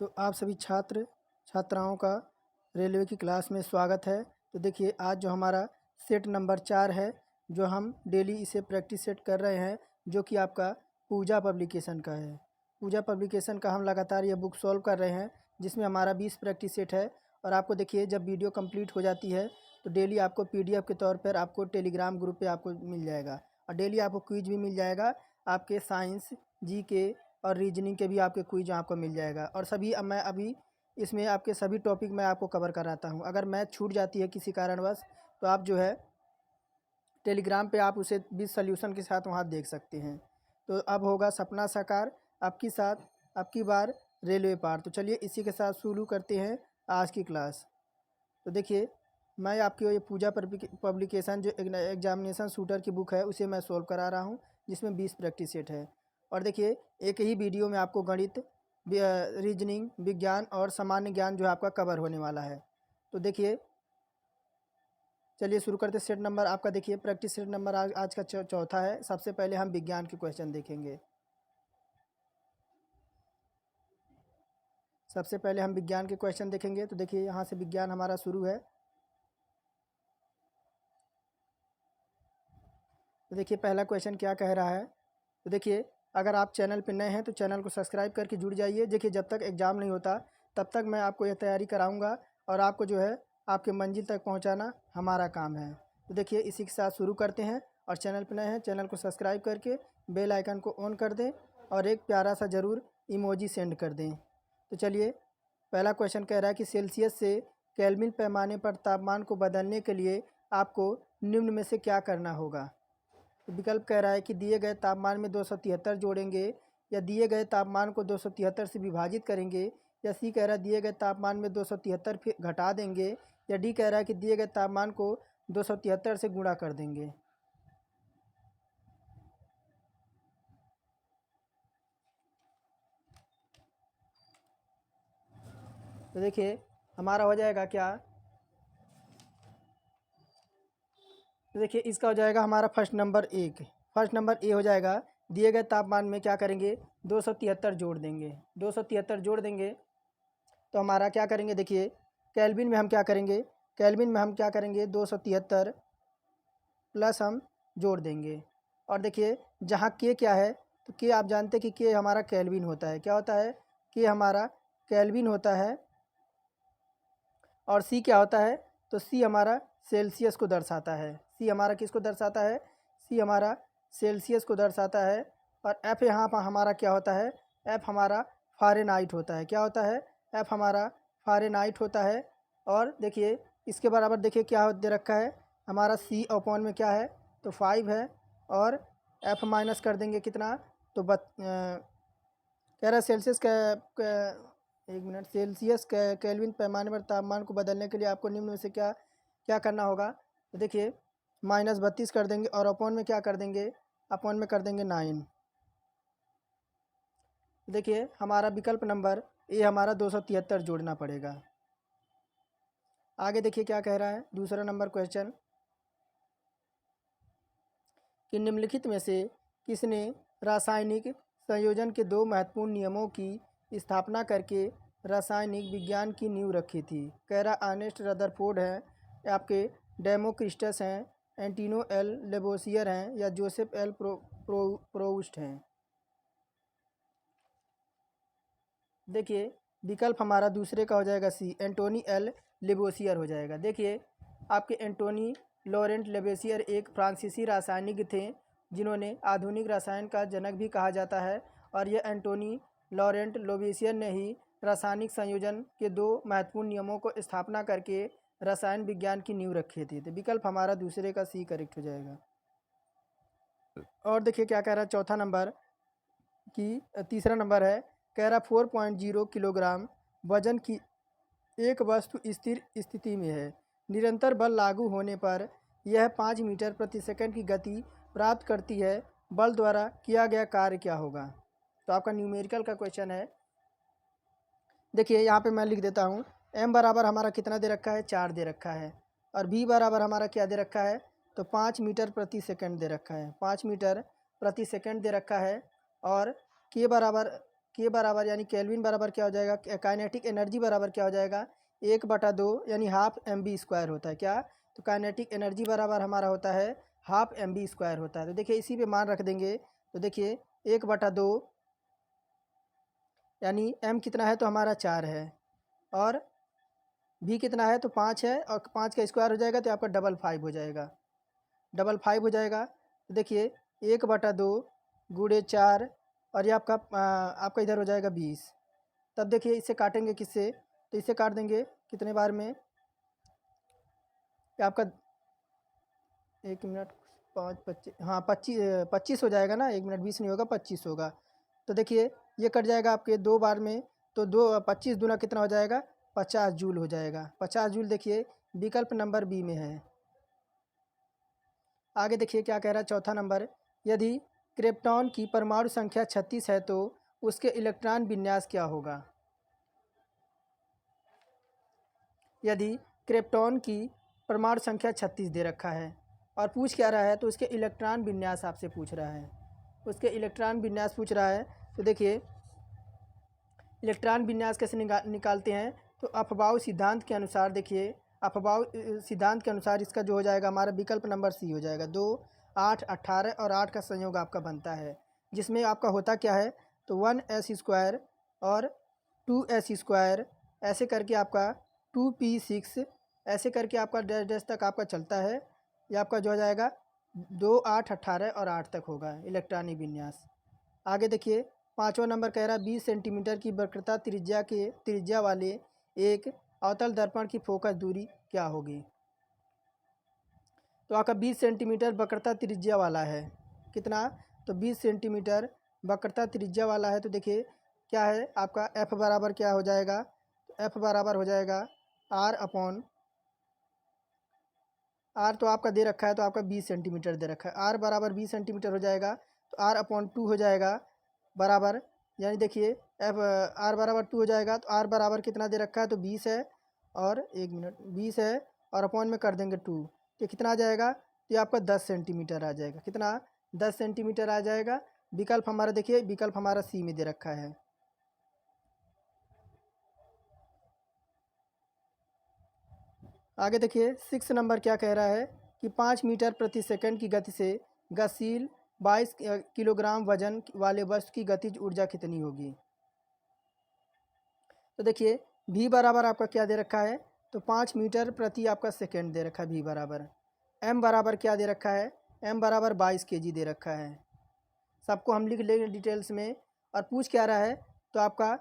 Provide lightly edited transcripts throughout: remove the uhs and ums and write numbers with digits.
तो आप सभी छात्र छात्राओं का रेलवे की क्लास में स्वागत है। तो देखिए आज जो हमारा सेट नंबर 4 है, जो हम डेली इसे प्रैक्टिस सेट कर रहे हैं, जो कि आपका पूजा पब्लिकेशन का है। पूजा पब्लिकेशन का हम लगातार ये बुक सॉल्व कर रहे हैं, जिसमें हमारा 20 प्रैक्टिस सेट है। और आपको देखिए जब वीडियो कंप्लीट हो जाती है तो डेली आपको PDF के तौर पर आपको टेलीग्राम ग्रुप पे आपको मिल जाएगा, और डेली आपको क्विज भी मिल जाएगा। आपके साइंस, GK और रीजनिंग के भी आपके क्विज आपको मिल जाएगा। और सभी अब मैं अभी इसमें आपके सभी टॉपिक मैं आपको कवर कराता हूँ। अगर मैथ छूट जाती है किसी कारणवश, तो आप जो है टेलीग्राम पे आप उसे भी सल्यूशन के साथ वहाँ देख सकते हैं। तो अब होगा सपना साकार, आपकी साथ आपकी बार रेलवे पार। तो चलिए इसी के साथ शुरू करते हैं आज की क्लास। तो देखिए मैं आपकी ये पूजा पब्लिकेशन जो एग्जामिनेशन शूटर की बुक है, उसे मैं सोल्व करा रहा हूँ, जिसमें 20 प्रैक्टिस सेट है। और देखिए एक ही वीडियो में आपको गणित, रीजनिंग, विज्ञान और सामान्य ज्ञान जो है आपका कवर होने वाला है। तो देखिए चलिए शुरू करते सेट नंबर आपका। देखिए प्रैक्टिस सेट नंबर आज का चौथा है। सबसे पहले हम विज्ञान के क्वेश्चन देखेंगे। सबसे पहले हम विज्ञान के क्वेश्चन देखेंगे। तो देखिए यहाँ से विज्ञान हमारा शुरू है। तो देखिए पहला क्वेश्चन क्या कह रहा है। तो देखिए अगर आप चैनल पर नए हैं तो चैनल को सब्सक्राइब करके जुड़ जाइए। देखिए जब तक एग्ज़ाम नहीं होता तब तक मैं आपको यह तैयारी कराऊंगा, और आपको जो है आपके मंजिल तक पहुंचाना हमारा काम है। तो देखिए इसी के साथ शुरू करते हैं। और चैनल पर नए हैं चैनल को सब्सक्राइब करके बेल आइकन को ऑन कर दें, और एक प्यारा सा ज़रूर इमोजी सेंड कर दें। तो चलिए पहला क्वेश्चन कह रहा है कि सेल्सियस से केल्विन पैमाने पर तापमान को बदलने के लिए आपको निम्न में से क्या करना होगा। तो विकल्प कह रहा है कि दिए गए तापमान में 273 जोड़ेंगे, या दिए गए तापमान को 273 से विभाजित करेंगे, या सी कह रहा है दिए गए तापमान में 273 फिर घटा देंगे, या डी कह रहा है कि दिए गए तापमान को 273 से गुणा कर देंगे। तो देखिए हमारा हो जाएगा क्या। तो देखिए इसका हो जाएगा हमारा फर्स्ट नंबर ए हो जाएगा। दिए गए तापमान में क्या करेंगे, 273 जोड़ देंगे। 273 जोड़ देंगे तो हमारा क्या करेंगे, देखिए केल्विन में हम क्या करेंगे, केल्विन में हम क्या करेंगे 273 प्लस हम जोड़ देंगे। और देखिए जहाँ के क्या है, तो के आप जानते हैं कि के हमारा केल्विन होता है। क्या होता है, के हमारा केल्विन होता है। और सी क्या होता है, तो सी हमारा सेल्सियस को दर्शाता है। सी हमारा किसको दर्शाता है, सी हमारा सेल्सियस को दर्शाता है। और एफ यहाँ पर हमारा क्या होता है, एफ हमारा फ़ारेनहाइट होता है। क्या होता है, एफ हमारा फ़ारेनहाइट होता है। और देखिए इसके बराबर देखिए क्या दे रखा है, हमारा सी अपॉन में क्या है, तो 5 है। और एफ माइनस कर देंगे कितना, तो कह रहा है सेल्सियस एक मिनट, सेल्सियस केल्विन पैमाने पर तापमान को बदलने के लिए आपको निम्न में से क्या क्या करना होगा। तो देखिए -32 कर देंगे, और अपॉन में क्या कर देंगे, अपॉन में कर देंगे 9। देखिए हमारा विकल्प नंबर ए हमारा 273 जोड़ना पड़ेगा। आगे देखिए क्या कह रहा है दूसरा नंबर क्वेश्चन, कि निम्नलिखित में से किसने रासायनिक संयोजन के 2 महत्वपूर्ण नियमों की स्थापना करके रासायनिक विज्ञान की नींव रखी थी। कह रहा अर्नेस्ट रदरफोर्ड हैं, आपके डेमोक्रिटस हैं, एंटिनो एल लेबोसियर हैं, या जोसेफ एल प्रोउस्ट हैं। देखिए विकल्प हमारा दूसरे का हो जाएगा सी, एंटोनी एल लेबोसियर हो जाएगा। देखिए आपके एंटोनी लॉरेंट लेबोसियर एक फ्रांसीसी रासायनिक थे, जिन्होंने आधुनिक रसायन का जनक भी कहा जाता है। और यह एंटोनी लॉरेंट लेबोसियर ने ही रासायनिक संयोजन के 2 महत्वपूर्ण नियमों को स्थापना करके रसायन विज्ञान की नींव रखी थी। तो विकल्प हमारा दूसरे का सी करेक्ट हो जाएगा। और देखिए क्या कह रहा है चौथा नंबर, की तीसरा नंबर है, कह रहा 4.0 किलोग्राम वजन की एक वस्तु स्थिर स्थिति में है। निरंतर बल लागू होने पर यह 5 मीटर प्रति सेकंड की गति प्राप्त करती है। बल द्वारा किया गया कार्य क्या होगा। तो आपका न्यूमेरिकल का क्वेश्चन है। देखिए यहाँ पे मैं लिख देता हूँ, m बराबर हमारा कितना दे रखा है, 4 दे रखा है। और v बराबर हमारा क्या दे रखा है, तो 5 मीटर प्रति सेकंड दे रखा है। 5 मीटर प्रति सेकंड दे रखा है। और k बराबर के बराबर यानी केल्विन बराबर क्या हो जाएगा, काइनेटिक एनर्जी बराबर क्या हो जाएगा, 1/2 यानी हाफ mv² होता है क्या। तो काइनेटिक एनर्जी बराबर हमारा होता है हाफ mv² होता है। तो देखिए इसी पे मान रख देंगे। तो देखिए 1/2 यानी m कितना है तो हमारा 4 है और v कितना है तो 5 है और 5 का स्क्वायर हो जाएगा तो आपका 555 हो जाएगा, 555 हो जाएगा। तो देखिए 1/2 गुणे 4 और ये आपका इधर हो जाएगा 20। तब देखिए इससे काटेंगे किससे, तो इससे काट देंगे कितने बार में, ये आपका 1 मिनट 5 25 हाँ 25 हो जाएगा ना, 1 मिनट 20 नहीं होगा 25 होगा। तो देखिए ये कट जाएगा आपके 2 बार में, तो 25 दूना कितना हो जाएगा 50 जूल हो जाएगा। 50 जूल देखिए विकल्प नंबर बी में है। आगे देखिए क्या कह रहा है चौथा नंबर, यदि क्रिप्टॉन की परमाणु संख्या 36 है तो उसके इलेक्ट्रॉन विन्यास क्या होगा। यदि क्रिप्टॉन की परमाणु संख्या 36 दे रखा है और पूछ क्या रहा है, तो उसके इलेक्ट्रॉन विन्यास आपसे पूछ रहा है, उसके इलेक्ट्रॉन विन्यास पूछ रहा है। तो देखिए इलेक्ट्रॉन विन्यास कैसे निकालते हैं, तो अफबाउ सिद्धांत के अनुसार देखिए, अफबाउ सिद्धांत के अनुसार इसका जो हो जाएगा हमारा विकल्प नंबर सी हो जाएगा। 2, 8, 18 और 8 का संयोग आपका बनता है, जिसमें आपका होता क्या है तो 1s² और 2s², ऐसे करके आपका 2p6, ऐसे करके आपका डैश डैश तक आपका चलता है। ये आपका जो हो जाएगा 2, 8, 18 और 8 तक होगा इलेक्ट्रॉनिक विन्यास। आगे देखिए पाँचवा नंबर कह रहा है 20 सेंटीमीटर की वक्रता त्रिज्या वाले एक अवतल दर्पण की फोकस दूरी क्या होगी। तो आपका 20 सेंटीमीटर वक्रता त्रिज्या वाला है, कितना तो 20 सेंटीमीटर वक्रता त्रिज्या वाला है। तो देखिए क्या है आपका f बराबर क्या हो जाएगा, तो f बराबर हो जाएगा r तो आपका दे रखा है, तो आपका 20 सेंटीमीटर दे रखा है, r बराबर 20 सेंटीमीटर हो जाएगा। तो r/2 हो जाएगा बराबर, यानी देखिए f r बराबर 2 हो जाएगा। तो r बराबर कितना दे रखा है तो 20 है और 1 मिनट 20 है और अपॉन में कर देंगे 2, तो कितना आ जाएगा, तो ये आपका 10 सेंटीमीटर आ जाएगा। कितना 10 सेंटीमीटर आ जाएगा। विकल्प हमारा देखिए विकल्प हमारा सी में दे रखा है। आगे देखिए 6 नंबर क्या कह रहा है कि 5 मीटर प्रति सेकंड की गति से गतिशील 22 किलोग्राम वजन वाले वस्तु की गतिज ऊर्जा कितनी होगी। तो देखिए v बराबर आपका क्या दे रखा है, तो 5 मीटर प्रति आपका सेकंड दे रखा है v बराबर। m बराबर क्या दे रखा है, m बराबर 22 kg दे रखा है। सबको हम लिख लेंगे डिटेल्स में। और पूछ क्या रहा है, तो आपका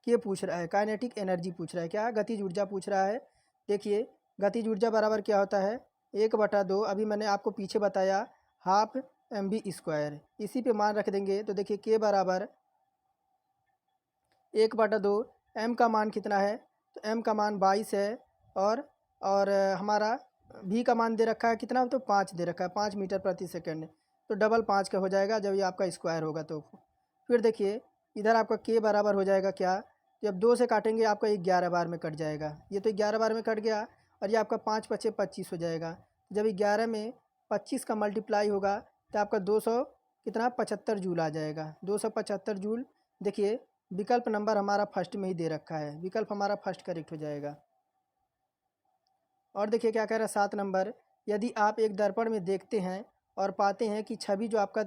के पूछ रहा है, काइनेटिक एनर्जी पूछ रहा है, क्या गतिज ऊर्जा पूछ रहा है। देखिए गतिज ऊर्जा बराबर क्या होता है 1/2, अभी मैंने आपको पीछे बताया हाफ mv², इसी पे मान रख देंगे। तो देखिए के बराबर 1/2, m का मान कितना है, तो m का मान 22 है और हमारा v का मान दे रखा है कितना, तो 5 दे रखा है, 5 मीटर प्रति सेकंड, तो 555 का हो जाएगा जब ये आपका स्क्वायर होगा। तो फिर देखिए इधर आपका के बराबर हो जाएगा क्या, जब 2 से काटेंगे आपका 11 बार में कट जाएगा, ये तो 11 बार में कट गया और ये आपका 5 × 5 = 25 हो जाएगा। जब 11 में 25 का मल्टीप्लाई होगा तो आपका 200 कितना 75 जूल आ जाएगा, 275 जूल। देखिए विकल्प नंबर हमारा फर्स्ट में ही दे रखा है, विकल्प हमारा फर्स्ट करेक्ट हो जाएगा। और देखिए क्या कह रहा है 7 नंबर, यदि आप एक दर्पण में देखते हैं और पाते हैं कि छवि जो आपका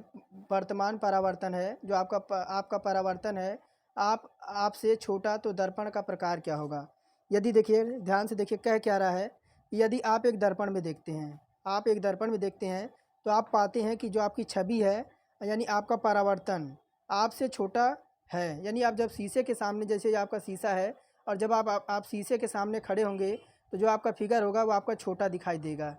वर्तमान परावर्तन है, जो आपका परावर्तन है आपसे छोटा, तो दर्पण का प्रकार क्या होगा। यदि देखिए ध्यान से देखिए कह क्या रहा है, यदि आप एक दर्पण में देखते हैं, आप एक दर्पण में देखते हैं तो आप पाते हैं कि जो आपकी छवि है यानी आपका परावर्तन आपसे छोटा है। यानी आप जब शीशे के सामने, जैसे आपका शीशा है और जब आप शीशे के सामने खड़े होंगे तो जो आपका फिगर होगा वो आपका छोटा दिखाई देगा,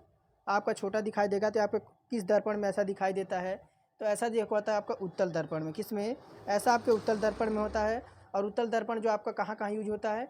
आपका छोटा दिखाई देगा। तो आपको किस दर्पण में ऐसा दिखाई देता है, तो ऐसा जो होता है आपका उत्तल दर्पण में। किस में ऐसा आपके उत्तल दर्पण में होता है। और उत्तल दर्पण जो आपका कहाँ कहाँ यूज होता है,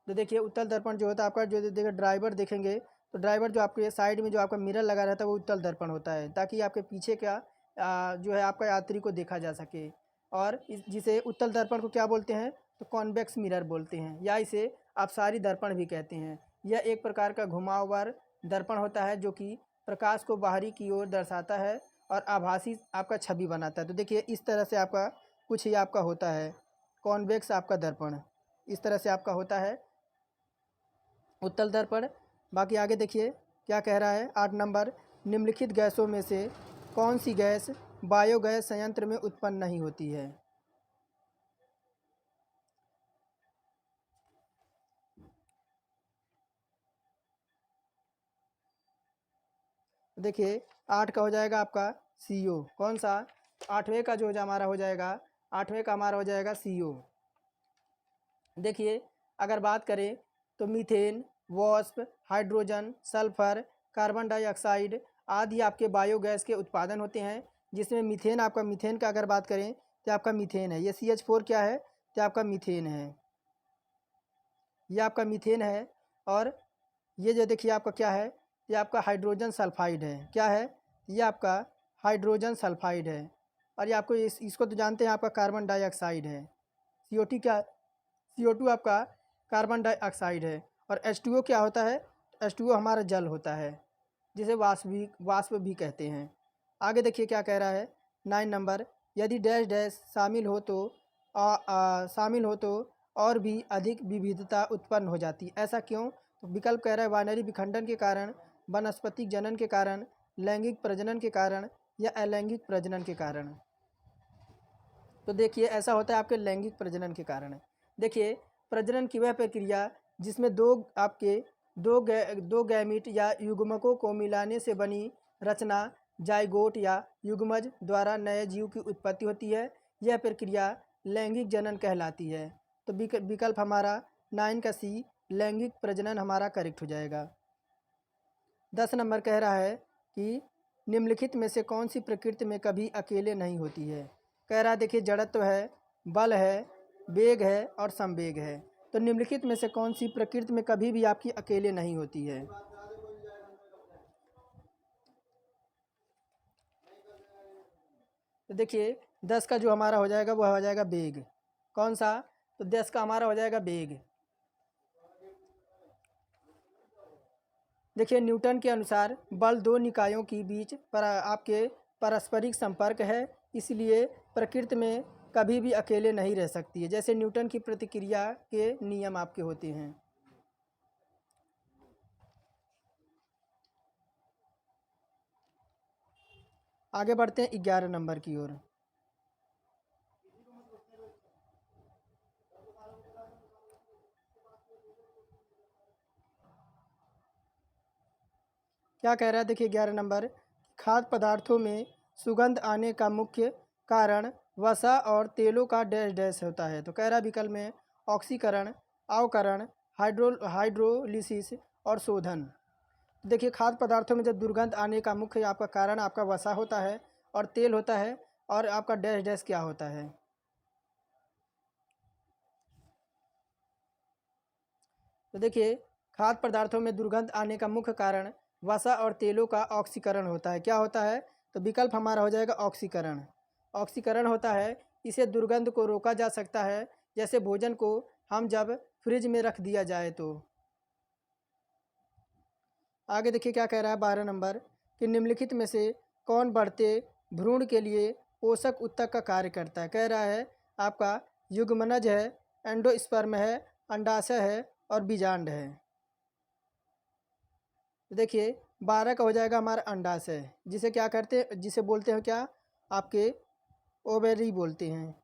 तो देखिए उत्तल दर्पण जो होता है आपका, जो देखिए ड्राइवर देखेंगे तो ड्राइवर जो आपके साइड में जो आपका मिरर लगा रहता है वो उत्तल दर्पण होता है, ताकि आपके पीछे का जो है आपका यात्री को देखा जा सके। और जिसे उत्तल दर्पण को क्या बोलते हैं, तो कॉन्वेक्स मिरर बोलते हैं, या इसे अपसारी दर्पण भी कहते हैं। यह एक प्रकार का घुमावदार दर्पण होता है जो कि प्रकाश को बाहरी की ओर दर्शाता है और आभासी आपका छवि बनाता है। तो देखिए इस तरह से आपका कुछ ही आपका होता है। कॉन्वेक्स आपका दर्पण। इस तरह से आपका होता है उत्तल दर्पण। बाकी आगे देखिए क्या कह रहा है 8 नंबर, निम्नलिखित गैसों में से कौन सी गैस बायोगैस संयंत्र में उत्पन्न नहीं होती है। देखिए 8 का हो जाएगा आपका CO। कौन सा? 8वें का जो हमारा हो जाएगा, 8वें का हमारा हो जाएगा CO। देखिए अगर बात करें तो मीथेन, वाष्प, हाइड्रोजन, सल्फर, कार्बन डाइऑक्साइड आदि आपके बायोगैस के उत्पादन होते हैं, जिसमें मीथेन आपका, मीथेन का अगर बात करें तो आपका मीथेन है। ये CH4 क्या है? तो आपका मीथेन है, ये आपका मीथेन है। और ये जो देखिए आपका क्या है, ये आपका हाइड्रोजन सल्फाइड है। क्या है? ये आपका हाइड्रोजन सल्फाइड है। और ये आपको इसको तो जानते हैं, आपका कार्बन डाइऑक्साइड है। CO2 क्या? CO2 आपका कार्बन डाइऑक्साइड है। और H2O क्या होता है? H2O हमारा जल होता है, जिसे वाष्प भी कहते हैं। आगे देखिए क्या कह रहा है 9 नंबर, यदि डैश डैश शामिल हो तो और भी अधिक विविधता उत्पन्न हो जाती, ऐसा क्यों? तो विकल्प कह रहा है बाइनरी विखंडन के कारण, वनस्पतिक जनन के कारण, लैंगिक प्रजनन के कारण या अलैंगिक प्रजनन के कारण। तो देखिए ऐसा होता है आपके लैंगिक प्रजनन के कारण। देखिए प्रजनन की वह प्रक्रिया जिसमें दो गैमीट या युग्मकों को मिलाने से बनी रचना जाइगोट या युग्मज द्वारा नए जीव की उत्पत्ति होती है, यह प्रक्रिया लैंगिक जनन कहलाती है। तो विकल्प हमारा 9 का C, लैंगिक प्रजनन हमारा करेक्ट हो जाएगा। 10 नंबर कह रहा है कि निम्नलिखित में से कौन सी प्रकृति में कभी अकेले नहीं होती है। कह रहा है देखिए जड़त्व है, बल है, वेग है और संवेग है। तो निम्नलिखित में से कौन सी प्रकृति में कभी भी आपकी अकेले नहीं होती है। तो देखिए 10 का जो हमारा हो जाएगा वह हो जाएगा वेग। कौन सा? तो 10 का हमारा हो जाएगा वेग। देखिए न्यूटन के अनुसार बल दो निकायों के बीच पर आपके पारस्परिक संपर्क है, इसलिए प्रकृति में कभी भी अकेले नहीं रह सकती है। जैसे न्यूटन की प्रतिक्रिया के नियम आपके होते हैं। आगे बढ़ते हैं 11 नंबर की ओर। क्या कह रहा है देखिए 11 नंबर, खाद्य पदार्थों में सुगंध आने का मुख्य कारण वसा और तेलों का डैश डैश होता है। तो कह रहा है विकल्प में ऑक्सीकरण, अवकरण, हाइड्रोलिसिस और शोधन। देखिए खाद्य पदार्थों में जब दुर्गंध आने का मुख्य आपका कारण आपका वसा होता है और तेल होता है, और आपका डैश डैश क्या होता है। तो देखिए खाद्य पदार्थों में दुर्गंध आने का मुख्य कारण वसा और तेलों का ऑक्सीकरण होता है। क्या होता है? तो विकल्प हमारा हो जाएगा ऑक्सीकरण। ऑक्सीकरण होता है, इसे दुर्गंध को रोका जा सकता है, जैसे भोजन को हम जब फ्रिज में रख दिया जाए तो। आगे देखिए क्या कह रहा है 12 नंबर, कि निम्नलिखित में से कौन बढ़ते भ्रूण के लिए पोषक उत्तक का कार्य करता है। कह रहा है आपका युग्मनज है, एंडोस्पर्म है, अंडाशय है और बीजांड है। देखिए 12 का हो जाएगा हमारा अंडाशय, जिसे क्या करते, जिसे बोलते हैं क्या, आपके ओवेरी बोलते हैं।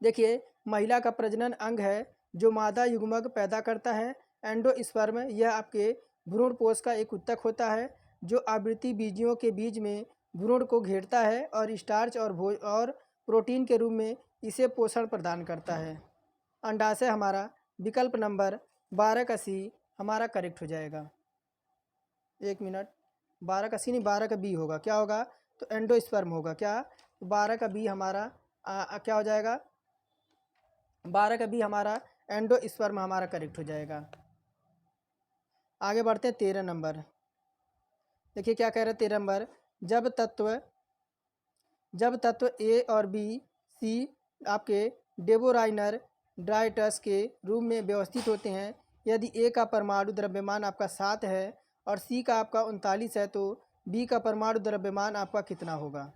देखिए महिला का प्रजनन अंग है जो मादा युग्मक पैदा करता है। एंडोस्पर्म यह आपके भ्रूणपोष का एक उत्तक होता है जो आवृत्ति बीजियों के बीज में भ्रूण को घेरता है और स्टार्च और प्रोटीन के रूप में इसे पोषण प्रदान करता है। अंडाशय हमारा विकल्प नंबर 12 का C हमारा करेक्ट हो जाएगा। 1 मिनट, 12 का C नहीं, 12 का B होगा। क्या होगा? तो एंडोस्पर्म होगा। क्या? तो 12 का B हमारा क्या हो जाएगा? 12 का B हमारा एंडोस्पर्म हमारा करेक्ट हो जाएगा। आगे बढ़ते हैं 13 नंबर। देखिए क्या कह रहे हैं 13 नंबर, जब तत्व A और B C आपके डेबोराइनर ड्राइटस के रूप में व्यवस्थित होते हैं, यदि A का परमाणु द्रव्यमान आपका 7 है और C का आपका 39 है, तो B का परमाणु द्रव्यमान आपका कितना होगा।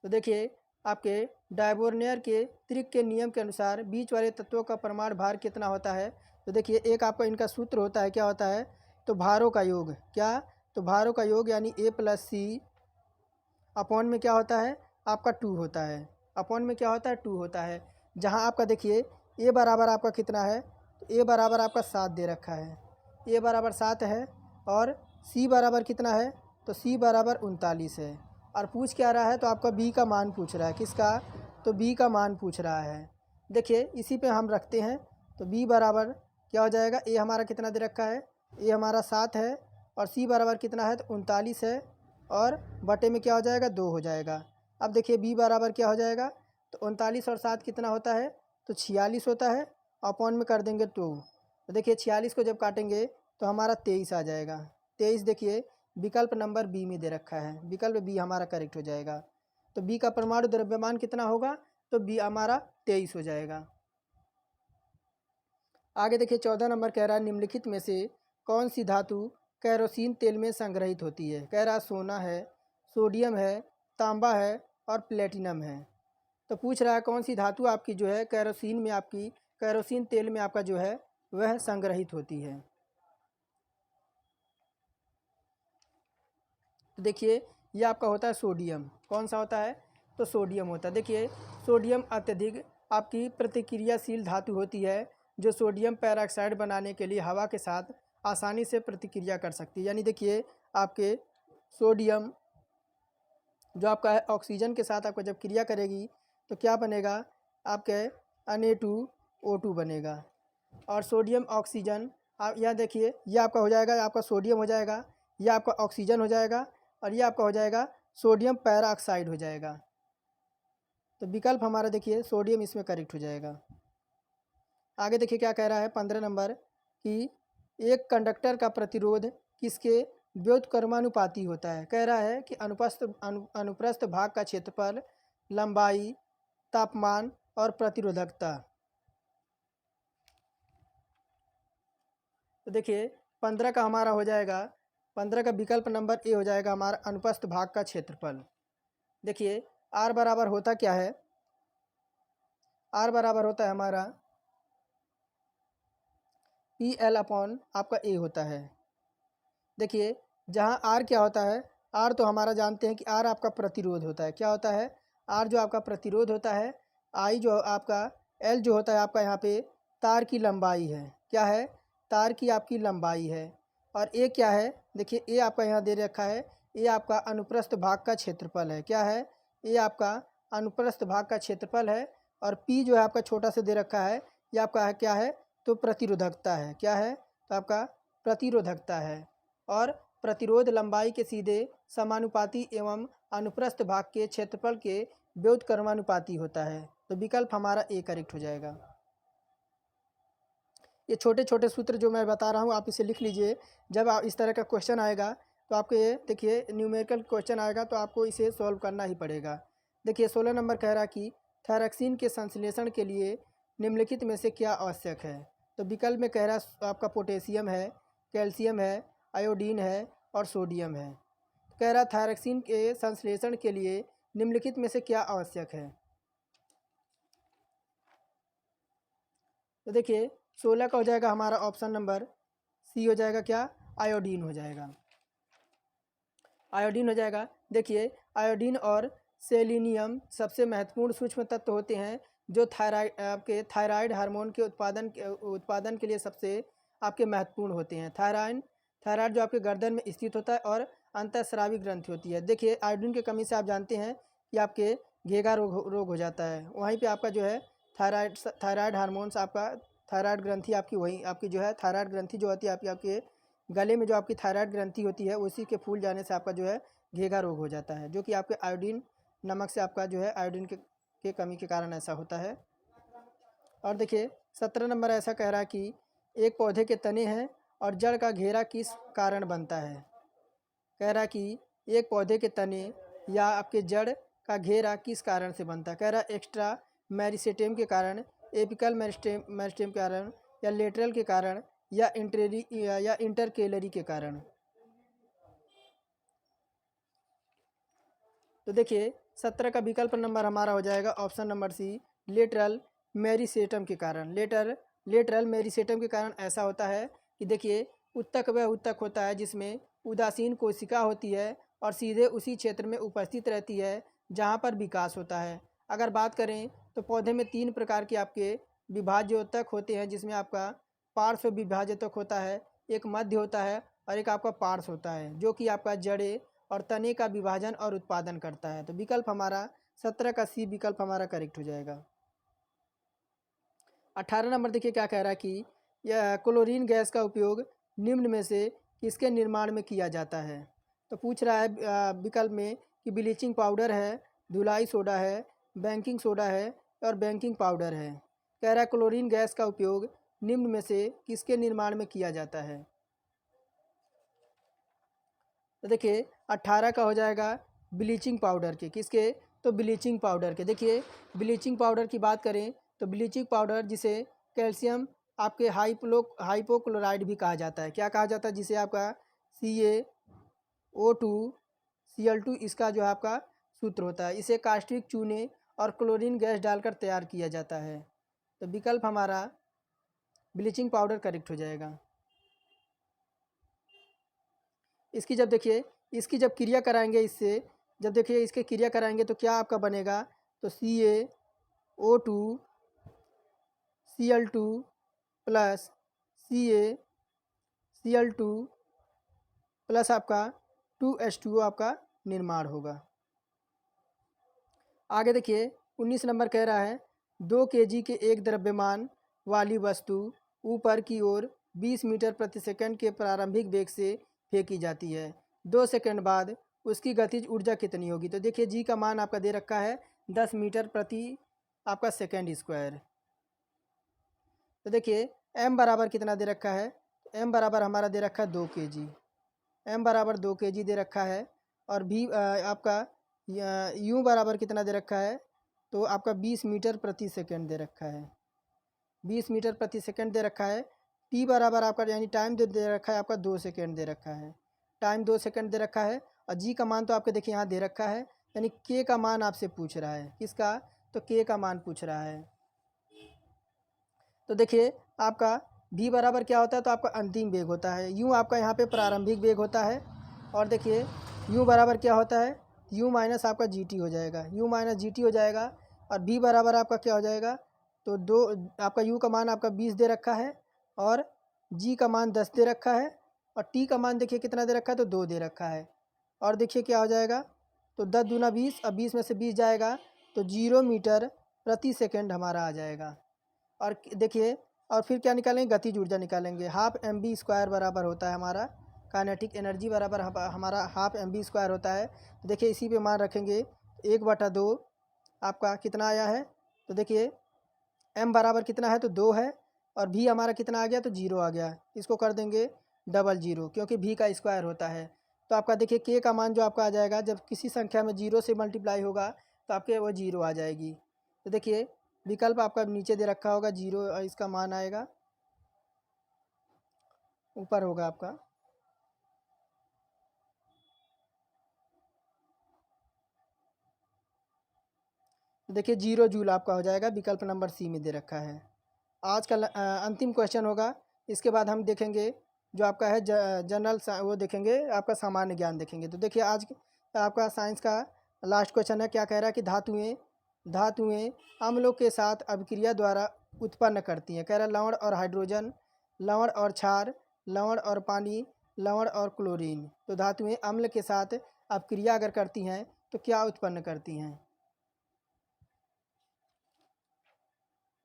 तो देखिए आपके डायबोर्नियर के त्रिक के नियम के अनुसार बीच वाले तत्वों का परमाणु भार कितना होता है। तो देखिए एक आपका इनका सूत्र होता है, क्या होता है, तो भारों का योग, क्या, तो भारों का योग यानी A+C अपॉन में क्या होता है आपका 2 होता है, अपॉन में क्या होता है 2 होता है। जहाँ आपका देखिए A बराबर आपका कितना है, तो A बराबर आपका 7 दे रखा है, A बराबर 7 है, और C बराबर कितना है, तो C बराबर 39 है। और पूछ क्या रहा है, तो आपका B का मान पूछ रहा है, किसका, तो B का मान पूछ रहा है। देखिए इसी पे हम रखते हैं, तो B बराबर क्या हो जाएगा, A हमारा कितना दे रखा है, A हमारा 7 है, और C बराबर कितना है, तो 39 है, और बटे में क्या हो जाएगा 2 हो जाएगा। अब देखिए B बराबर क्या हो जाएगा, तो 39 और 7 कितना होता है, तो 46 होता है, अपॉन में कर देंगे 2। तो देखिए 46 को जब काटेंगे तो हमारा 23 आ जाएगा। 23 देखिए विकल्प नंबर बी में दे रखा है, विकल्प बी हमारा करेक्ट हो जाएगा। तो बी का परमाणु द्रव्यमान कितना होगा, तो बी हमारा 23 हो जाएगा। आगे देखिए 14 नंबर कह रहा है निम्नलिखित में से कौन सी धातु कैरोसिन तेल में संग्रहित होती है। कह रहा सोना है, सोडियम है, तांबा है और प्लेटिनम है। तो पूछ रहा है कौन सी धातु आपकी जो है कैरोसिन में, आपकी कैरोसिन तेल में आपका जो है वह संग्रहित होती है। तो देखिए ये आपका होता है सोडियम। कौन सा होता है, तो सोडियम होता है। देखिए सोडियम अत्यधिक आपकी प्रतिक्रियाशील धातु होती है, जो सोडियम पेरोक्साइड बनाने के लिए हवा के साथ आसानी से प्रतिक्रिया कर सकती है। यानी देखिए आपके सोडियम जो आपका है ऑक्सीजन के साथ आपका जब क्रिया करेगी तो क्या बनेगा, आपके Na2O2 बनेगा। और सोडियम ऑक्सीजन, आप यह देखिए ये आपका हो जाएगा, आपका सोडियम हो जाएगा, ये आपका ऑक्सीजन हो जाएगा, और ये आपका हो जाएगा सोडियम पेरोक्साइड हो जाएगा। तो विकल्प हमारा देखिए सोडियम इसमें करेक्ट हो जाएगा। आगे देखिए क्या कह रहा है 15 नंबर कि एक कंडक्टर का प्रतिरोध किसके व्युत्क्रमानुपाती होता है। कह रहा है कि अनुप्रस्थ भाग का क्षेत्रफल, लंबाई, तापमान और प्रतिरोधकता। तो देखिए 15 का हमारा हो जाएगा, 15 का विकल्प नंबर ए हो जाएगा हमारा अनुप्रस्थ भाग का क्षेत्रफल। देखिए आर बराबर होता क्या है, आर बराबर होता है हमारा PL अपॉन आपका ए होता है। देखिए जहाँ आर क्या होता है, आर तो हमारा जानते हैं कि आर आपका प्रतिरोध होता है। क्या होता है, आर जो आपका प्रतिरोध होता है, आई जो आपका एल जो होता है आपका यहाँ पे तार की लंबाई है। क्या है, तार की आपकी लंबाई है। और ए क्या है, देखिए ए आपका यहाँ दे रखा है, ए आपका अनुप्रस्थ भाग का क्षेत्रफल है। क्या है, ए आपका अनुप्रस्थ भाग का क्षेत्रफल है। और पी जो है आपका छोटा से दे रखा है, ये आपका है क्या है, तो प्रतिरोधकता है। क्या है, तो आपका प्रतिरोधकता है। और प्रतिरोध लंबाई के सीधे समानुपाती एवं अनुप्रस्थ भाग के क्षेत्रफल के व्युत्क्रमानुपाती होता है। तो विकल्प हमारा ए करेक्ट हो जाएगा। ये छोटे छोटे सूत्र जो मैं बता रहा हूँ आप इसे लिख लीजिए। जब आप इस तरह का क्वेश्चन आएगा तो आपको ये देखिए न्यूमेरिकल क्वेश्चन आएगा तो आपको इसे सॉल्व करना ही पड़ेगा। देखिए 16 नंबर कह रहा कि थायरक्सिन के संश्लेषण के लिए निम्नलिखित में से क्या आवश्यक है। तो विकल्प में कह रहा आपका पोटेशियम है, कैल्शियम है, आयोडीन है और सोडियम है। कह रहा थायरक्सिन के संश्लेषण के लिए निम्नलिखित में से क्या आवश्यक है। तो देखिए 16 का हो जाएगा हमारा ऑप्शन नंबर सी हो जाएगा, क्या, आयोडीन हो जाएगा, आयोडीन हो जाएगा। देखिए आयोडीन और सेलिनियम सबसे महत्वपूर्ण सूक्ष्म तत्व होते हैं जो थायराइड आपके थायराइड हार्मोन के उत्पादन के लिए सबसे आपके महत्वपूर्ण होते हैं। थायराइड जो आपके गर्दन में स्थित होता है और अंतःस्रावी ग्रंथि होती है। देखिए आयोडीन की कमी से आप जानते हैं कि आपके घेगा रोग हो जाता है। वहीं पे आपका जो है थायराइड हार्मोन्स आपका थायराइड ग्रंथि आपकी वही आपकी जो है थायराइड ग्रंथि जो होती है आपके गले में जो आपकी थायराइड ग्रंथि होती है उसी के फूल जाने से आपका जो है घेगा रोग हो जाता है, जो कि आपके आयोडीन नमक से आपका जो है आयोडीन के कमी के कारण ऐसा होता है। और देखिए 17 नंबर ऐसा कह रहा है कि एक पौधे के तने हैं और जड़ का घेरा किस कारण बनता है। कह रहा कि एक पौधे के तने या आपके जड़ का घेरा किस कारण से बनता है। कह रहा एक्स्ट्रा मेरिस्टेम के कारण, एपिकल मेरिस्टेम के कारण, या लेटरल के कारण, या इंटरकेलरी के कारण। तो देखिए 17 का विकल्प नंबर हमारा हो जाएगा ऑप्शन नंबर सी, लेटरल मेरिसेटम के कारण। लेटरल मेरिसेटम के कारण ऐसा होता है कि देखिए उत्तक वह उत्तक होता है जिसमें उदासीन कोशिका होती है और सीधे उसी क्षेत्र में उपस्थित रहती है जहाँ पर विकास होता है। अगर बात करें तो पौधे में 3 प्रकार के आपके विभाज्योतक होते हैं, जिसमें आपका पार्श्व विभाज्योतक होता है, एक मध्य होता है और एक आपका पार्श्व होता है, जो कि आपका जड़े और तने का विभाजन और उत्पादन करता है। तो विकल्प हमारा 17 का सी विकल्प हमारा करेक्ट हो जाएगा। 18 नंबर देखिए क्या कह रहा है कि यह क्लोरीन गैस का उपयोग निम्न में से किसके निर्माण में किया जाता है। तो पूछ रहा है विकल्प में कि ब्लीचिंग पाउडर है, धुलाई सोडा है, बेकिंग सोडा है और बेकिंग पाउडर है। कह रहा है क्लोरीन गैस का उपयोग निम्न में से किसके निर्माण में किया जाता है। तो देखिए 18 का हो जाएगा ब्लीचिंग पाउडर के, किसके, तो ब्लीचिंग पाउडर के। देखिए ब्लीचिंग पाउडर की बात करें तो ब्लीचिंग पाउडर जिसे कैल्शियम आपके हाइपोक्लोराइड भी कहा जाता है। क्या कहा जाता है, जिसे आपका CaO2Cl2 इसका जो है आपका सूत्र होता है। इसे कास्टिक चूने और क्लोरीन गैस डालकर तैयार किया जाता है। तो विकल्प हमारा ब्लीचिंग पाउडर करेक्ट हो जाएगा। इसकी जब देखिए इसकी जब क्रिया कराएंगे, इससे जब देखिए इसके क्रिया कराएंगे तो क्या आपका बनेगा, तो CaO2Cl2 प्लस CaCl2 प्लस आपका 2H2O आपका निर्माण होगा। आगे देखिए 19 नंबर कह रहा है 2 kg के एक द्रव्यमान वाली वस्तु ऊपर की ओर 20 मीटर प्रति सेकंड के प्रारंभिक वेग से फेंकी जाती है। 2 सेकंड बाद उसकी गतिज ऊर्जा कितनी होगी। तो देखिए जी का मान आपका दे रखा है 10 मीटर प्रति आपका सेकंड स्क्वायर। तो देखिए m बराबर कितना दे रखा है, m बराबर हमारा दे रखा है 2 kg, m बराबर 2 kg दे रखा है। और भी आपका u बराबर कितना दे रखा है, तो आपका 20 मीटर प्रति सेकंड दे रखा है, 20 मीटर प्रति सेकंड दे रखा है। t बराबर आपका यानी टाइम दे रखा है आपका 2 सेकंड दे रखा है, टाइम 2 सेकंड दे रखा है। और g का मान तो आपके देखिए यहाँ दे रखा है, यानी k का मान आपसे पूछ रहा है, किसका, तो k का मान पूछ रहा है। तो देखिए आपका v बराबर क्या होता है, तो आपका अंतिम वेग होता है, u आपका यहाँ पे प्रारंभिक वेग होता है। और देखिए u बराबर क्या होता है, u माइनस आपका gt हो जाएगा, u माइनस gt हो जाएगा। और v बराबर आपका क्या हो जाएगा, तो दो आपका u का मान आपका 20 दे रखा है और g का मान 10 दे रखा है और t का मान देखिए कितना दे रखा है, तो 2 दे रखा है। और देखिए क्या हो जाएगा, तो 10 दूना 20, अब 20 में से 20 जाएगा तो 0 मीटर प्रति सेकंड हमारा आ जाएगा। और देखिए और फिर क्या निकालेंगे, गतिज ऊर्जा निकालेंगे, हाफ mv² बराबर होता है हमारा काइनेटिक एनर्जी बराबर हमारा हाफ mv² होता है। तो देखिए इसी पे मान रखेंगे 1/2 आपका कितना आया है, तो देखिए m बराबर कितना है, तो 2 है और v हमारा कितना आ गया, तो 0 आ गया। इसको कर देंगे 00 क्योंकि v का स्क्वायर होता है। तो आपका देखिए k का मान जो आपका आ जाएगा, जब किसी संख्या में 0 से मल्टीप्लाई होगा तो आपके वो 0 आ जाएगी। तो देखिए विकल्प आपका नीचे दे रखा होगा 0, इसका मान आएगा ऊपर होगा आपका। देखिए 0 जूल आपका हो जाएगा, विकल्प नंबर सी में दे रखा है। आज का अंतिम क्वेश्चन होगा, इसके बाद हम देखेंगे जो आपका है जनरल वो देखेंगे, आपका सामान्य ज्ञान देखेंगे। तो देखिए आज आपका साइंस का लास्ट क्वेश्चन है, क्या कह रहा है कि धातुएं अम्लों के साथ अभिक्रिया द्वारा उत्पन्न करती हैं। कह रहा है लवण और हाइड्रोजन, लवण और क्षार, लवण और पानी, लवण और क्लोरीन। तो धातुएं अम्ल के साथ अभिक्रिया अगर करती हैं तो क्या उत्पन्न करती हैं।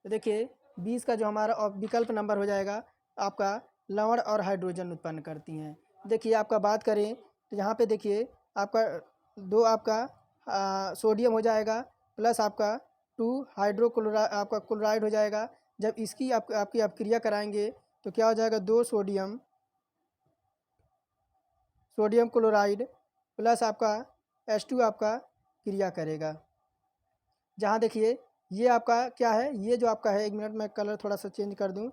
तो देखिए 20 का जो हमारा विकल्प नंबर हो जाएगा आपका लवण और हाइड्रोजन उत्पन्न करती हैं। देखिए आपका बात करें तो यहाँ पे देखिए आपका 2 आपका सोडियम हो जाएगा प्लस आपका 2 हाइड्रोक्लोराइड आपका क्लोराइड हो जाएगा। जब इसकी आपकी अपक्रिया कराएंगे तो क्या हो जाएगा, 2 सोडियम क्लोराइड प्लस आपका H2 आपका क्रिया करेगा। जहाँ देखिए ये आपका क्या है, ये जो आपका है, 1 मिनट में कलर थोड़ा सा चेंज कर दूँ।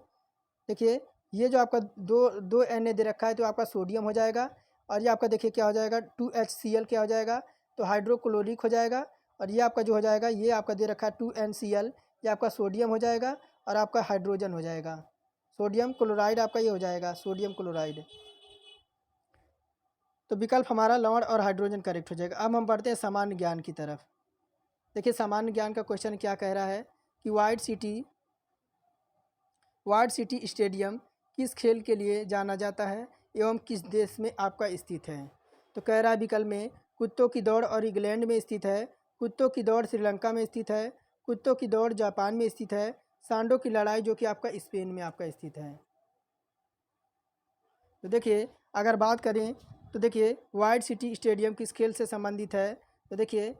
देखिए ये जो आपका दो Na दे रखा है तो आपका सोडियम हो जाएगा और ये आपका देखिए क्या हो जाएगा 2HCl क्या हो जाएगा, तो हाइड्रोक्लोरिक हो जाएगा। और ये आपका जो हो जाएगा, ये आपका दे रखा है 2NCl, ये आपका सोडियम हो जाएगा और आपका हाइड्रोजन हो जाएगा। सोडियम क्लोराइड आपका ये हो जाएगा, सोडियम क्लोराइड। तो विकल्प हमारा लवण और हाइड्रोजन करेक्ट हो जाएगा। अब हम बढ़ते हैं सामान्य ज्ञान की तरफ। देखिए सामान्य ज्ञान का क्वेश्चन क्या कह रहा है कि वार्ड सिटी स्टेडियम किस खेल के लिए जाना जाता है एवं किस देश में आपका स्थित है। तो कह रहा है विकल्प में कुत्तों की दौड़ और इंग्लैंड में स्थित है, कुत्तों की दौड़ श्रीलंका में स्थित है, कुत्तों की दौड़ जापान में स्थित है, सांडों की लड़ाई जो कि आपका स्पेन में आपका स्थित है। तो देखिए अगर बात करें तो देखिए वाइड सिटी स्टेडियम किस खेल से संबंधित है। तो देखिए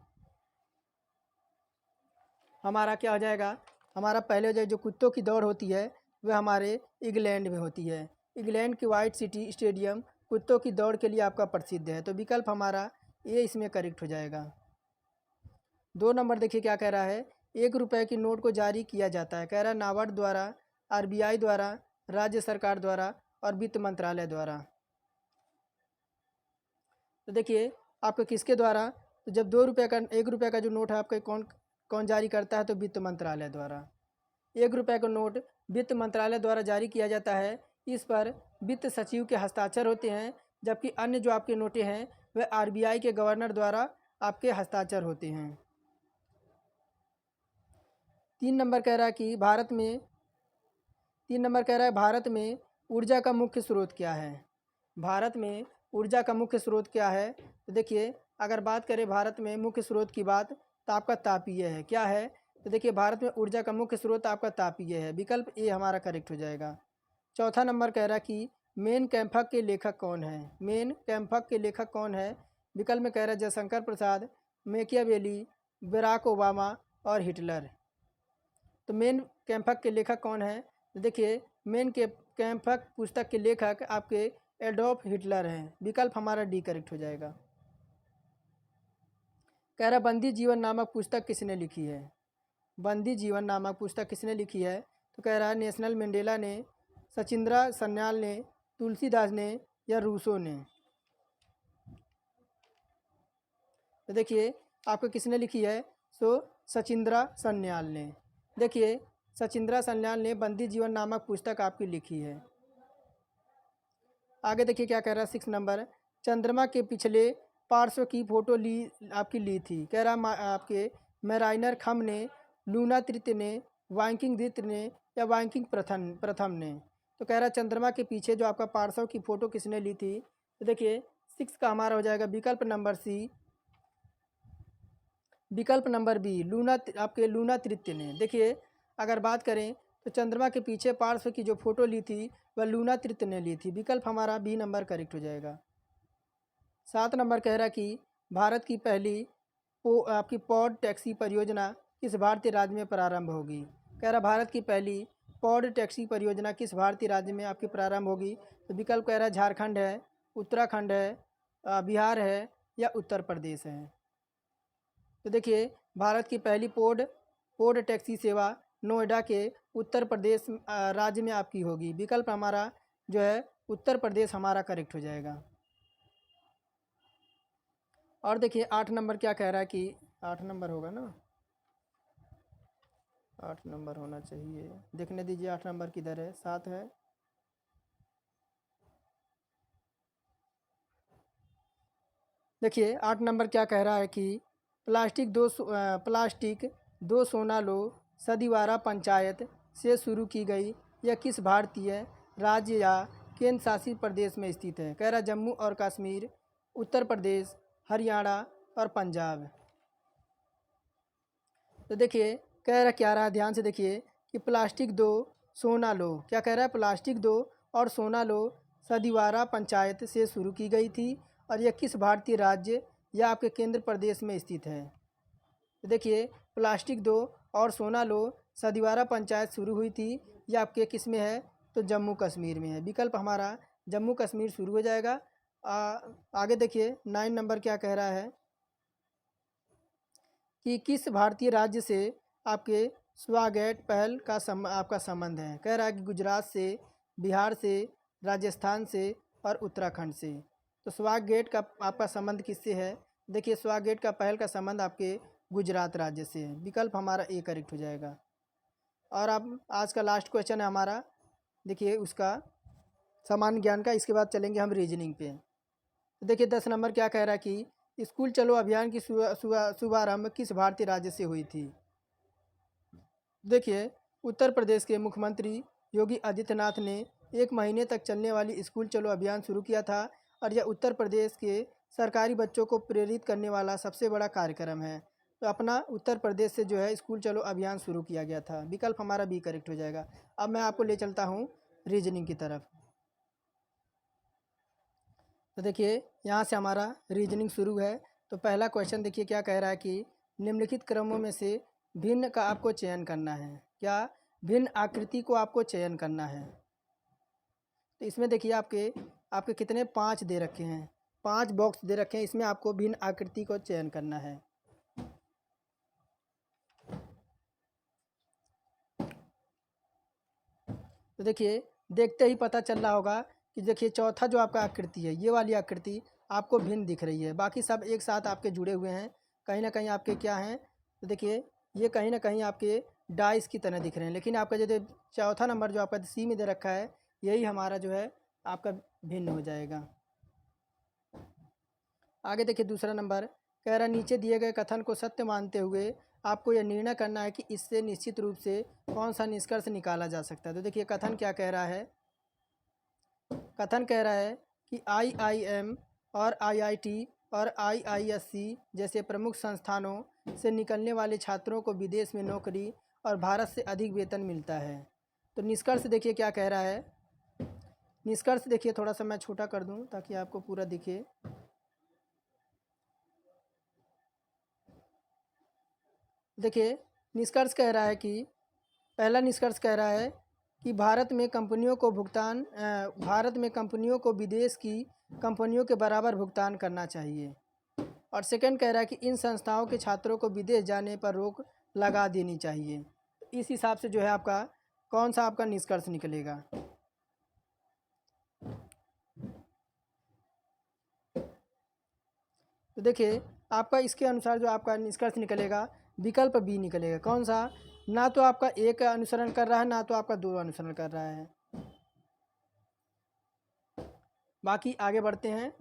हमारा क्या हो जाएगा, हमारा पहले जो कुत्तों की दौड़ होती है वह हमारे इंग्लैंड में होती है। इंग्लैंड की वाइड सिटी स्टेडियम कुत्तों की दौड़ के लिए आपका प्रसिद्ध है। तो विकल्प हमारा ये इसमें करेक्ट हो जाएगा। 2 नंबर देखिए क्या कह रहा है, 1 रुपये की नोट को जारी किया जाता है। कह रहा है नाबार्ड द्वारा, RBI द्वारा, राज्य सरकार द्वारा और वित्त मंत्रालय द्वारा। तो देखिए आपका किसके द्वारा, तो जब 2 रुपये का 1 रुपये का जो नोट है आपका कौन कौन जारी करता है, तो वित्त मंत्रालय द्वारा। 1 रुपये का नोट वित्त मंत्रालय द्वारा जारी किया जाता है। इस पर वित्त सचिव के हस्ताक्षर होते हैं, जबकि अन्य जो आपके नोटें हैं वह RBI के गवर्नर द्वारा आपके हस्ताक्षर होते हैं। 3 नंबर कह रहा है कि भारत में ऊर्जा का मुख्य स्रोत क्या है। भारत में ऊर्जा का मुख्य स्रोत क्या है। तो देखिए अगर बात करें भारत में मुख्य स्रोत की बात, तो आपका तापीय है। क्या है, तो देखिए भारत में ऊर्जा का मुख्य स्रोत आपका तापीय है। विकल्प ए हमारा करेक्ट हो जाएगा। 4था नंबर कह रहा है कि मेन कैम्पक के लेखक कौन है। मेन कैम्पक के लेखक कौन है। विकल्प में कह रहा है Jaishankar Prasad, Machiavelli, Barack Obama और हिटलर। तो मेन कैम्पक के लेखक कौन है। तो देखिए मेन के कैम्पक पुस्तक के लेखक आपके एडोल्फ हिटलर हैं। विकल्प हमारा डी करेक्ट हो जाएगा। कह रहा बंदी जीवन नामक पुस्तक किसने लिखी है। बंदी जीवन नामक पुस्तक किसने लिखी है। तो कह रहा है नेशनल मंडेला ने, सचिंद्रा सन्याल ने, तुलसीदास ने या रूसो ने। तो देखिए आपको किसने लिखी है, सो सचिंद्रा सन्याल ने। देखिए सचिंद्रा सन्याल ने बंदी जीवन नामक पुस्तक आपकी लिखी है। आगे देखिए क्या कह रहा है 6 नंबर, चंद्रमा के पिछले पार्श्व की फ़ोटो ली थी। कह रहा आपके मैराइनर खम ने, लूना तृतीय ने, वाइकिंग द्वितीय ने या वाइकिंग प्रथम ने। तो कह रहा चंद्रमा के पीछे जो आपका पार्श्व की फ़ोटो किसने ली थी। तो देखिए 6 का हमारा हो जाएगा विकल्प नंबर सी, विकल्प नंबर बी आपके लूना तृतीय ने। देखिए अगर बात करें तो चंद्रमा के पीछे पार्श्व की जो फ़ोटो ली थी वह लूना तृतीय ने ली थी। विकल्प हमारा बी नंबर करेक्ट हो जाएगा। 7 नंबर कह रहा कि भारत की पहली आपकी पॉड टैक्सी परियोजना किस भारतीय राज्य में प्रारंभ होगी। कह रहा भारत की पहली पॉड टैक्सी परियोजना किस भारतीय राज्य में आपकी प्रारंभ होगी। तो विकल्प कह रहा है झारखंड है, उत्तराखंड है, बिहार है या उत्तर प्रदेश है। तो देखिए भारत की पहली पॉड टैक्सी सेवा नोएडा के उत्तर प्रदेश राज्य में आपकी होगी। विकल्प हमारा जो है उत्तर प्रदेश हमारा करेक्ट हो जाएगा। और देखिए 8 नंबर क्या कह रहा है कि 8 नंबर होगा ना, 8 नंबर होना चाहिए, देखने दीजिए 8 नंबर किधर है, 7 है। देखिए 8 नंबर क्या कह रहा है कि प्लास्टिक दो सोना लो सदिवारा पंचायत से शुरू की गई, यह किस भारतीय राज्य या केंद्र शासित प्रदेश में स्थित है। कह रहा जम्मू और कश्मीर, उत्तर प्रदेश, हरियाणा और पंजाब। तो देखिए कह रहा क्या रहा है, ध्यान से देखिए कि प्लास्टिक दो सोना लो, क्या कह रहा है प्लास्टिक दो और सोना लो सदिवारा पंचायत से शुरू की गई थी और यह किस भारतीय राज्य या आपके केंद्र प्रदेश में स्थित है। तो देखिए प्लास्टिक दो और सोना लो सदिवारा पंचायत शुरू हुई थी, यह आपके किस में है, तो जम्मू कश्मीर में है। विकल्प हमारा जम्मू कश्मीर शुरू हो जाएगा। आगे देखिए 9 नंबर क्या कह रहा है कि किस भारतीय राज्य से आपके स्वागत पहल का आपका संबंध है। कह रहा है कि गुजरात से, बिहार से, राजस्थान से और उत्तराखंड से। तो स्वागत का आपका संबंध किससे है। देखिए स्वागत का पहल का संबंध आपके गुजरात राज्य से है, विकल्प हमारा ए करेक्ट हो जाएगा। और अब आज का लास्ट क्वेश्चन है हमारा, देखिए उसका सामान्य ज्ञान का, इसके बाद चलेंगे हम रीजनिंग पे। तो देखिए 10 नंबर क्या कह रहा है कि स्कूल चलो अभियान की शुभारंभ किस भारतीय राज्य से हुई थी। देखिए उत्तर प्रदेश के मुख्यमंत्री योगी आदित्यनाथ ने 1 महीने तक चलने वाली स्कूल चलो अभियान शुरू किया था और यह उत्तर प्रदेश के सरकारी बच्चों को प्रेरित करने वाला सबसे बड़ा कार्यक्रम है। तो अपना उत्तर प्रदेश से जो है स्कूल चलो अभियान शुरू किया गया था, विकल्प हमारा बी करेक्ट हो जाएगा। अब मैं आपको ले चलता हूँ रीजनिंग की तरफ। तो देखिए यहाँ से हमारा रीजनिंग शुरू है। तो पहला क्वेश्चन देखिए क्या कह रहा है कि निम्नलिखित क्रमों में से भिन्न का आपको चयन करना है। क्या? भिन्न आकृति को आपको चयन करना है। तो इसमें देखिए आपके आपके कितने 5 दे रखे हैं, 5 बॉक्स दे रखे हैं, इसमें आपको भिन्न आकृति को चयन करना है। तो देखिए देखते ही पता चल रहा होगा कि देखिए चौथा जो आपका आकृति है, ये वाली आकृति आपको भिन्न दिख रही है, बाकी सब एक साथ आपके जुड़े हुए हैं, कहीं ना कहीं आपके क्या हैं। तो देखिए ये कहीं ना कहीं आपके डाइस की तरह दिख रहे हैं, लेकिन आपका जो चौथा नंबर जो आपका सी में दे रखा है, यही हमारा जो है आपका भिन्न हो जाएगा। आगे देखिए दूसरा नंबर कह रहा है नीचे दिए गए कथन को सत्य मानते हुए आपको यह निर्णय करना है कि इससे निश्चित रूप से कौन सा निष्कर्ष निकाला जा सकता है। तो देखिए कथन क्या कह रहा है, कथन कह रहा है कि IIM और IIT और IISc जैसे प्रमुख संस्थानों से निकलने वाले छात्रों को विदेश में नौकरी और भारत से अधिक वेतन मिलता है। तो निष्कर्ष देखिए क्या कह रहा है, निष्कर्ष देखिए थोड़ा सा मैं छोटा कर दूं ताकि आपको पूरा दिखे। देखिए निष्कर्ष कह रहा है कि पहला निष्कर्ष कह रहा है कि भारत में कंपनियों को विदेश की कंपनियों के बराबर भुगतान करना चाहिए। और सेकंड कह रहा है कि इन संस्थाओं के छात्रों को विदेश जाने पर रोक लगा देनी चाहिए। इस हिसाब से जो है आपका कौन सा आपका निष्कर्ष निकलेगा। तो देखिए आपका इसके अनुसार जो आपका निष्कर्ष निकलेगा विकल्प बी निकलेगा। कौन सा? ना तो आपका ए का अनुसरण कर रहा है, ना तो आपका 2 अनुसरण कर रहा है। बाकी आगे बढ़ते हैं।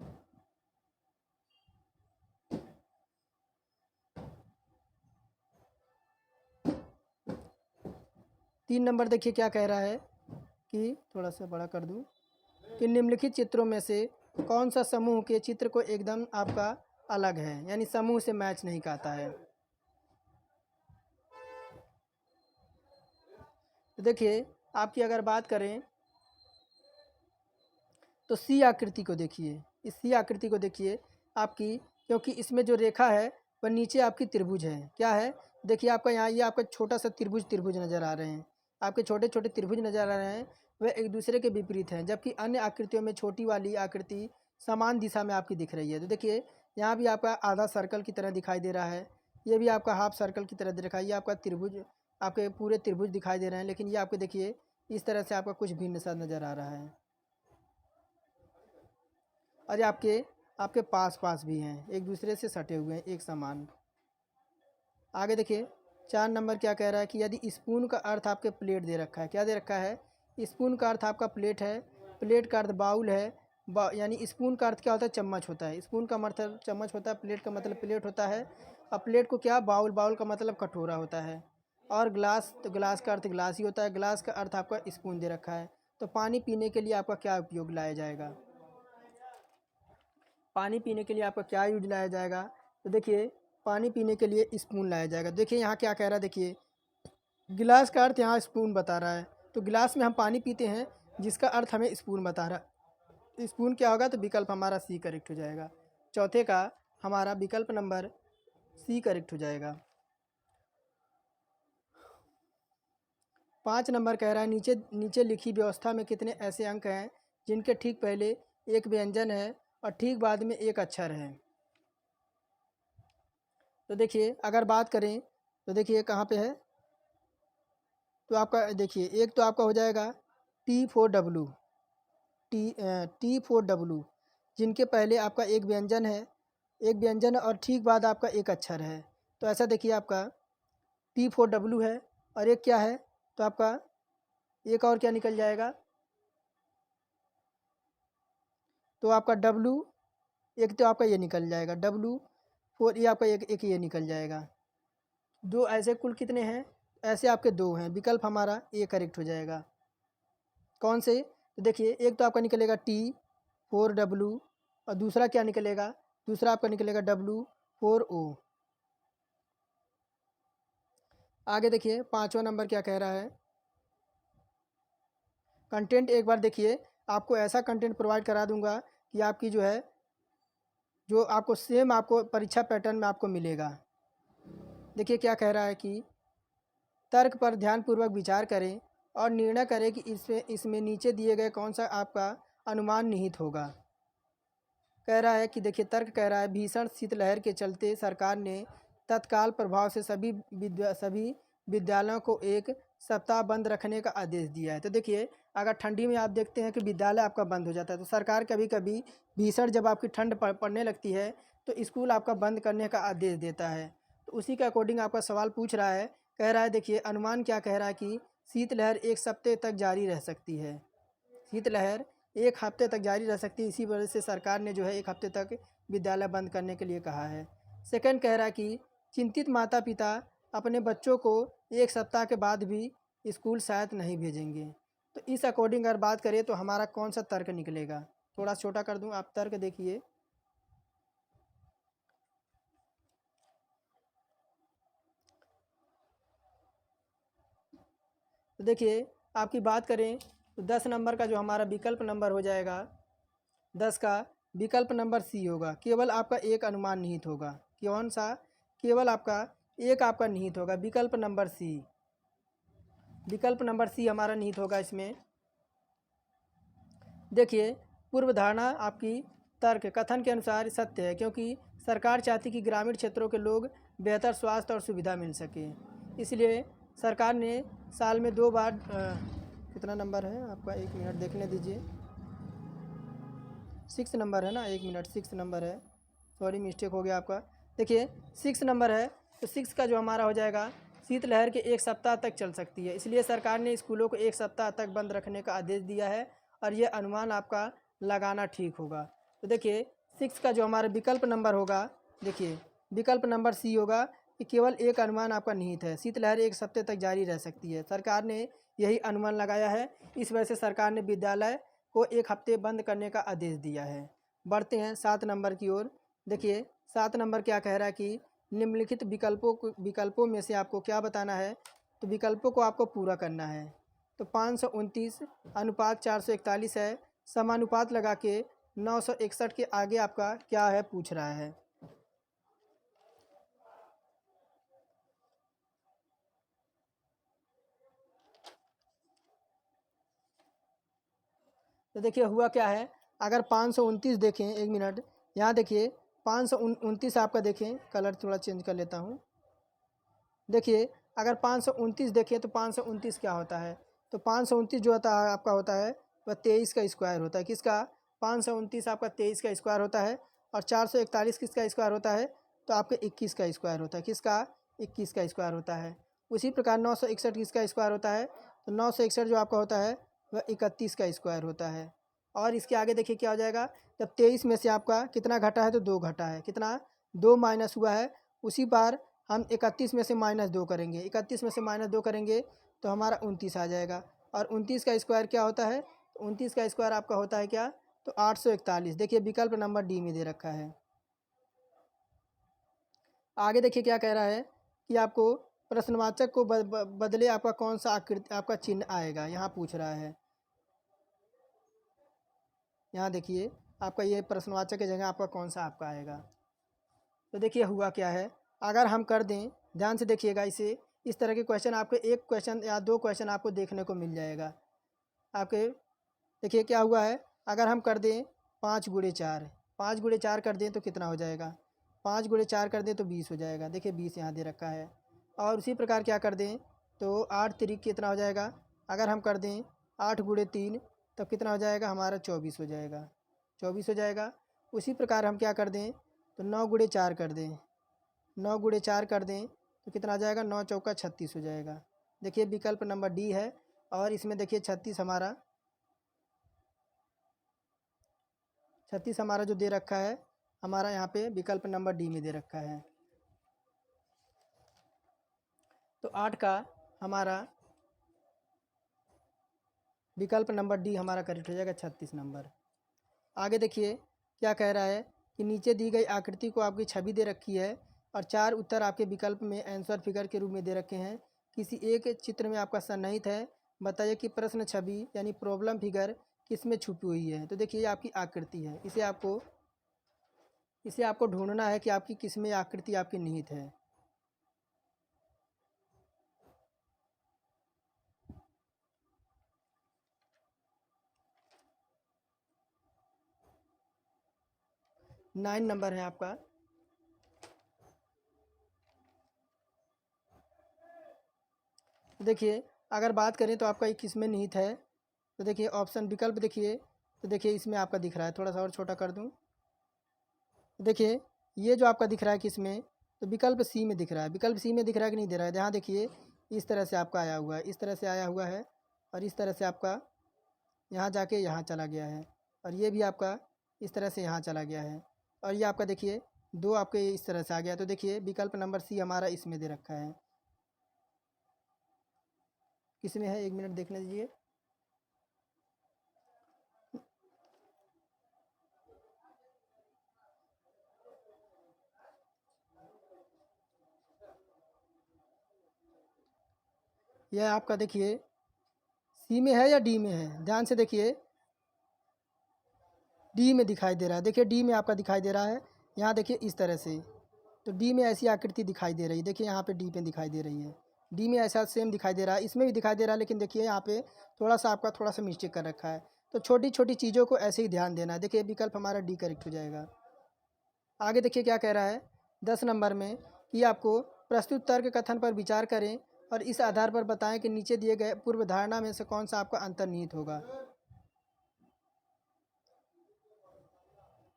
तीन नंबर देखिए क्या कह रहा है कि थोड़ा सा बड़ा कर दूं कि निम्नलिखित चित्रों में से कौन सा समूह के चित्र को एकदम आपका अलग है, यानी समूह से मैच नहीं खाता है। तो देखिए आपकी अगर बात करें तो सी आकृति को देखिए, इस सी आकृति को देखिए आपकी, क्योंकि इसमें जो रेखा है वह नीचे आपकी त्रिभुज है। क्या है? देखिए आपका यहाँ ये आपका छोटा सा त्रिभुज नज़र आ रहे हैं, आपके छोटे छोटे त्रिभुज नज़र आ रहे हैं, वह एक दूसरे के विपरीत हैं, जबकि अन्य आकृतियों में छोटी वाली आकृति समान दिशा में आपकी दिख रही है। तो देखिए यहाँ भी आपका आधा सर्कल की तरह दिखाई दे रहा है, ये भी आपका हाफ सर्कल की तरह दिख रहा है, ये आपका त्रिभुज, आपके पूरे त्रिभुज दिखाई दे रहे हैं, लेकिन ये आपके देखिए इस तरह से आपका कुछ भिन्न सा नज़र आ रहा है। और ये आपके आपके पास पास भी हैं, एक दूसरे से सटे हुए हैं, एक समान। आगे देखिए 4 नंबर क्या कह रहा है कि यदि स्पून का अर्थ आपके प्लेट दे रखा है। क्या दे रखा है? स्पून का अर्थ आपका प्लेट है, प्लेट का अर्थ बाउल है, यानी स्पून का अर्थ क्या होता है? चम्मच होता है। स्पून का मतलब चम्मच होता है, प्लेट का मतलब प्लेट होता है, और प्लेट को क्या बाउल, बाउल का मतलब कटोरा होता है, और ग्लास, तो ग्लास का अर्थ ग्लास ही होता है, ग्लास का अर्थ आपका स्पून दे रखा है। तो पानी पीने के लिए आपका क्या उपयोग लाया जाएगा, पानी पीने के लिए आपका क्या यूज लाया जाएगा? तो देखिए पानी पीने के लिए स्पून लाया जाएगा। देखिए यहाँ क्या कह रहा है, देखिए गिलास का अर्थ यहाँ स्पून बता रहा है, तो गिलास में हम पानी पीते हैं, जिसका अर्थ हमें स्पून बता रहा है। स्पून क्या होगा? तो विकल्प हमारा सी करेक्ट हो जाएगा। चौथे का हमारा विकल्प नंबर सी करेक्ट हो जाएगा। 5 नंबर कह रहा है नीचे नीचे लिखी व्यवस्था में कितने ऐसे अंक हैं जिनके ठीक पहले एक व्यंजन है और ठीक बाद में एक अक्षर है। तो देखिए अगर बात करें तो देखिए कहाँ पे है, तो आपका देखिए एक तो आपका हो जाएगा T4W, T4W, जिनके पहले आपका एक व्यंजन है, एक व्यंजन और ठीक बाद आपका एक अक्षर है। तो ऐसा देखिए आपका T4W है और एक क्या है, तो आपका एक और क्या निकल जाएगा, तो आपका W, एक तो आपका ये निकल जाएगा W4, ये आपका एक ये निकल जाएगा। दो ऐसे कुल कितने हैं, ऐसे आपके दो हैं, विकल्प हमारा ए करेक्ट हो जाएगा। कौन से, तो देखिए एक तो आपका निकलेगा T4W और दूसरा क्या निकलेगा, दूसरा आपका निकलेगा W4O। आगे देखिए 5वां नंबर क्या कह रहा है, कंटेंट। एक बार देखिए आपको ऐसा कंटेंट प्रोवाइड करा दूंगा कि आपकी जो है, जो आपको सेम आपको परीक्षा पैटर्न में आपको मिलेगा। देखिए क्या कह रहा है कि तर्क पर ध्यानपूर्वक विचार करें और निर्णय करें कि इसमें नीचे दिए गए कौन सा आपका अनुमान निहित होगा। कह रहा है कि देखिए तर्क कह रहा है, भीषण शीतलहर के चलते सरकार ने तत्काल प्रभाव से सभी विद्यालयों को एक सप्ताह बंद रखने का आदेश दिया है। तो देखिए अगर ठंडी में आप देखते हैं कि विद्यालय आपका बंद हो जाता है, तो सरकार कभी कभी भीषण जब आपकी ठंड पड़ने लगती है तो स्कूल आपका बंद करने का आदेश देता है। तो उसी के अकॉर्डिंग आपका सवाल पूछ रहा है, कह रहा है देखिए अनुमान क्या कह रहा है कि शीतलहर एक सप्ताह तक जारी रह सकती है। शीतलहर एक हफ्ते तक जारी रह सकती है, इसी वजह से सरकार ने जो है एक हफ्ते तक विद्यालय बंद करने के लिए कहा है। सेकंड कह रहा है कि चिंतित माता पिता अपने बच्चों को एक सप्ताह के बाद भी स्कूल शायद नहीं भेजेंगे। तो इस अकॉर्डिंग अगर बात करें तो हमारा कौन सा तर्क निकलेगा, थोड़ा छोटा कर दूं, आप तर्क देखिए। तो देखिए आपकी बात करें तो 10 नंबर का जो हमारा विकल्प नंबर हो जाएगा, 10 का विकल्प नंबर सी होगा। केवल आपका एक अनुमान निहित होगा। कौन सा, केवल आपका एक आपका निहित होगा, विकल्प नंबर सी। विकल्प नंबर सी हमारा निहित होगा इसमें। देखिए पूर्व धारणा आपकी तर्क कथन के अनुसार सत्य है, क्योंकि सरकार चाहती कि ग्रामीण क्षेत्रों के लोग बेहतर स्वास्थ्य और सुविधा मिल सके, इसलिए सरकार ने साल में 2 बार कितना नंबर है आपका, 1 मिनट देखने दीजिए, 6 नंबर है ना, 1 मिनट, 6 नंबर है, सॉरी मिस्टेक हो गया आपका। देखिए 6 नंबर है, तो 6 का जो हमारा हो जाएगा, शीतलहर के एक सप्ताह तक चल सकती है, इसलिए सरकार ने स्कूलों को एक सप्ताह तक बंद रखने का आदेश दिया है और ये अनुमान आपका लगाना ठीक होगा। तो देखिए 6 का जो हमारा विकल्प नंबर होगा, देखिए विकल्प नंबर सी होगा कि केवल एक अनुमान आपका निहित है, शीतलहर एक सप्ताह तक जारी रह सकती है। सरकार ने यही अनुमान लगाया है, इस वजह से सरकार ने विद्यालय को एक हफ्ते बंद करने का आदेश दिया है। बढ़ते हैं 7 नंबर की ओर। देखिए 7 नंबर क्या कह रहा है कि निम्नलिखित विकल्पों में से आपको क्या बताना है, तो विकल्पों को आपको पूरा करना है। तो 529 अनुपात 441 है, समानुपात लगा के 961 के आगे आपका क्या है पूछ रहा है। तो देखिए हुआ क्या है, अगर 529 देखें, 1 मिनट, यहाँ देखिए 529 आपका देखें, कलर थोड़ा चेंज कर लेता हूँ। देखिए अगर 529 देखें तो 529 क्या होता है, तो 529 जो होता है आपका होता है वह 23 का स्क्वायर होता है। किसका, 529 आपका 23 का स्क्वायर होता है, और 441 किसका स्क्वायर होता है, तो आपके 21 का स्क्वायर होता है। किसका, 21 का स्क्वायर होता है। उसी प्रकार 961 किसका स्क्वायर होता है, तो 961 जो आपका होता है वह 31 का स्क्वायर होता है। और इसके आगे देखिए क्या हो जाएगा, जब 23 में से आपका कितना घटा है, तो 2 घटा है, कितना, 2 माइनस हुआ है। उसी बार हम 31 में से -2 करेंगे, 31 में से -2 करेंगे तो हमारा 29 आ जाएगा। और 29 का स्क्वायर क्या होता है, तो 29 का स्क्वायर आपका होता है क्या, तो 841। देखिए विकल्प नंबर डी में दे रखा है। आगे देखिए क्या कह रहा है कि आपको प्रश्नवाचक को बदले आपका कौन सा आकृति आपका चिन्ह आएगा, यहाँ पूछ रहा है। यहाँ देखिए आपका ये प्रश्नवाचक की जगह आपका कौन सा आपका आएगा। तो देखिए हुआ क्या है, अगर हम कर दें, ध्यान से देखिएगा इसे, इस तरह के क्वेश्चन आपके एक क्वेश्चन या 2 क्वेश्चन आपको देखने को मिल जाएगा आपके। देखिए क्या हुआ है, अगर हम कर दें 5 गुणे 4, 5 गुणे 4 कर दें तो कितना हो जाएगा, 5 गुणे 4 कर दें तो 20 हो जाएगा। देखिए 20 यहाँ दे रखा है। और उसी प्रकार क्या कर दें, तो 8 तिरिक कितना हो जाएगा, अगर हम कर दें 8 गुणे 3 तब कितना हो जाएगा हमारा, 24 हो जाएगा, 24 हो जाएगा। उसी प्रकार हम क्या कर दें, तो 9 गुणे 4 कर दें, 9 गुणे 4 कर दें तो कितना आ जाएगा, 9 चौका 36 हो जाएगा। देखिए विकल्प नंबर डी है और इसमें देखिए 36 हमारा जो दे रखा है, हमारा यहाँ पे विकल्प नंबर डी में दे रखा है। तो 8 का हमारा विकल्प नंबर डी हमारा करेक्ट हो जाएगा, 36 नंबर। आगे देखिए क्या कह रहा है कि नीचे दी गई आकृति को आपकी छवि दे रखी है और 4 उत्तर आपके विकल्प में आंसर फिगर के रूप में दे रखे हैं। किसी एक चित्र में आपका सन्निहित है, बताइए कि प्रश्न छवि यानी प्रॉब्लम फिगर किस में छुपी हुई है। तो देखिए ये आपकी आकृति है, इसे आपको ढूंढना है कि आपकी किस में आकृति आपकी निहित है। नाइन नंबर है आपका। देखिए अगर बात करें तो आपका ये किस में निहित है, तो देखिए ऑप्शन विकल्प देखिए, तो देखिए इसमें आपका दिख रहा है, थोड़ा सा और छोटा कर दूं, देखिए ये जो आपका दिख रहा है किस में, तो विकल्प सी में दिख रहा है। विकल्प सी में दिख रहा है कि नहीं दे रहा है, यहाँ देखिए इस तरह से आपका आया हुआ है, इस तरह से आया हुआ है और इस तरह से आपका यहाँ जाके यहाँ चला गया है और ये भी आपका इस तरह से यहाँ चला गया है और ये आपका देखिए दो आपके इस तरह से आ गया। तो देखिए विकल्प नंबर सी हमारा इसमें दे रखा है। किस में है, 1 मिनट देखने दीजिए। यह आपका देखिए सी में है या डी में है, ध्यान से देखिए डी में दिखाई दे रहा है। देखिए डी में आपका दिखाई दे रहा है, यहाँ देखिए इस तरह से, तो डी में ऐसी आकृति दिखाई दे रही है। देखिए यहाँ पे डी पे दिखाई दे रही है, डी में ऐसा सेम दिखाई दे रहा है, इसमें भी दिखाई दे रहा है, लेकिन देखिए यहाँ पे थोड़ा सा आपका थोड़ा सा मिस्टेक कर रखा है। तो छोटी छोटी चीज़ों को ऐसे ही ध्यान देना है। देखिए विकल्प हमारा डी करेक्ट हो जाएगा। आगे देखिए क्या कह रहा है 10 नंबर में कि आपको प्रस्तुत तर्क कथन पर विचार करें और इस आधार पर बताएं कि नीचे दिए गए पूर्व धारणा में से कौन सा आपका अंतर्निहित होगा।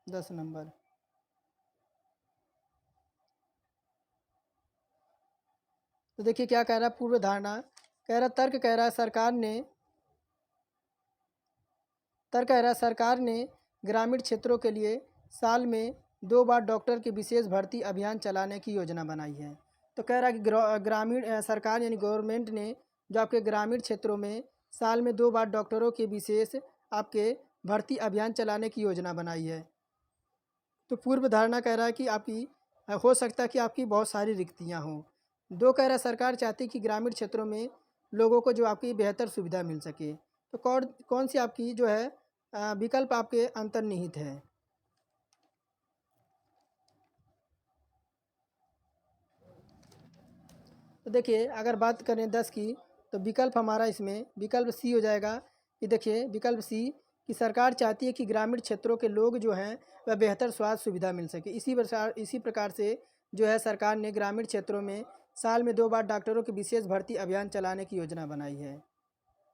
10 नंबर। तो देखिए क्या कह रहा है, पूर्व धारणा कह रहा, तर्क कह रहा है सरकार ने ग्रामीण क्षेत्रों के लिए साल में 2 बार डॉक्टर की विशेष भर्ती अभियान चलाने की योजना बनाई है। तो कह रहा है कि ग्रामीण सरकार यानी गवर्नमेंट ने जो आपके ग्रामीण क्षेत्रों में साल में 2 बार डॉक्टरों के विशेष आपके भर्ती अभियान चलाने की योजना बनाई है। तो पूर्व धारणा कह रहा है कि आपकी हो सकता है कि आपकी बहुत सारी रिक्तियाँ हों। 2 कह रहा है सरकार चाहती है कि ग्रामीण क्षेत्रों में लोगों को जो आपकी बेहतर सुविधा मिल सके। तो कौन कौन सी आपकी जो है विकल्प आपके अंतर्निहित है। तो देखिए अगर बात करें 10 की, तो विकल्प हमारा इसमें विकल्प सी हो जाएगा। कि देखिए विकल्प सी कि सरकार चाहती है कि ग्रामीण क्षेत्रों के लोग जो हैं वह बेहतर स्वास्थ्य सुविधा मिल सके। इसी प्रकार से जो है सरकार ने ग्रामीण क्षेत्रों में साल में 2 बार डॉक्टरों की विशेष भर्ती अभियान चलाने की योजना बनाई है।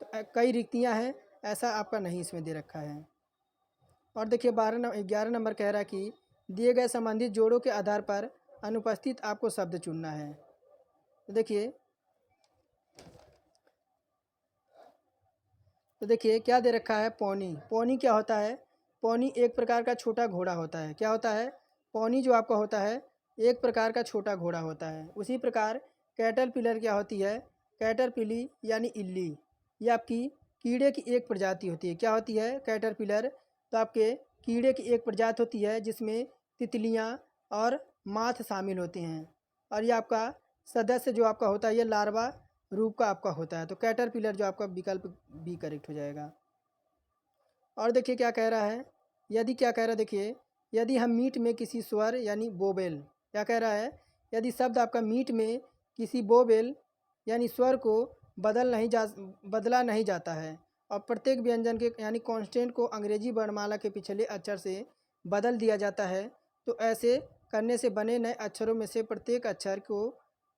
तो कई रिक्तियाँ हैं, ऐसा आपका नहीं इसमें दे रखा है। और देखिए 11 नंबर कह रहा है कि दिए गए संबंधित जोड़ों के आधार पर अनुपस्थित आपको शब्द चुनना है। तो देखिए क्या दे रखा है, पौनी। पौनी क्या होता है, पौनी एक प्रकार का छोटा घोड़ा होता है। क्या होता है, पौनी जो आपका होता है एक प्रकार का छोटा घोड़ा होता है। उसी प्रकार कैटरपिलर क्या होती है, कैटरपिली यानी इल्ली, ये आपकी कीड़े की एक प्रजाति होती है। क्या होती है, कैटरपिलर, तो आपके कीड़े की एक प्रजाति होती है जिसमें तितलियाँ और माथ शामिल होते हैं। और ये आपका सदस्य जो आपका होता है ये लार्वा रूप का आपका होता है। तो कैटरपिलर जो आपका विकल्प बी करेक्ट हो जाएगा। और देखिए क्या कह रहा है, यदि क्या कह रहा है, देखिए यदि हम मीट में किसी स्वर यानी बोबेल, क्या कह रहा है, यदि शब्द आपका मीट में किसी बोबेल यानी स्वर को बदला नहीं जाता है और प्रत्येक व्यंजन के यानी कांस्टेंट को अंग्रेजी वर्णमाला के पिछले अक्षर से बदल दिया जाता है, तो ऐसे करने से बने नए अक्षरों में से प्रत्येक अक्षर को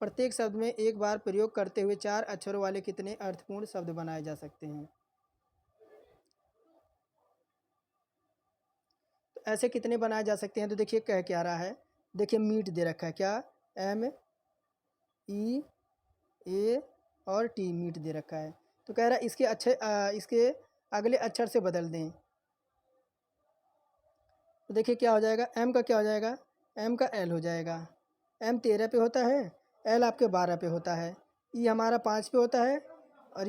प्रत्येक शब्द में एक बार प्रयोग करते हुए 4 अक्षरों वाले कितने अर्थपूर्ण शब्द बनाए जा सकते हैं। तो ऐसे कितने बनाए जा सकते हैं, तो देखिए कह क्या रहा है, देखिए मीट दे रखा है, क्या MEA और T मीट दे रखा है। तो कह रहा है इसके अगले अक्षर से बदल दें। तो देखिए क्या हो जाएगा, M का क्या हो जाएगा, M का L हो जाएगा। M 13 पे होता है, L आपके 12 पे होता है, E हमारा 5 पे होता है, और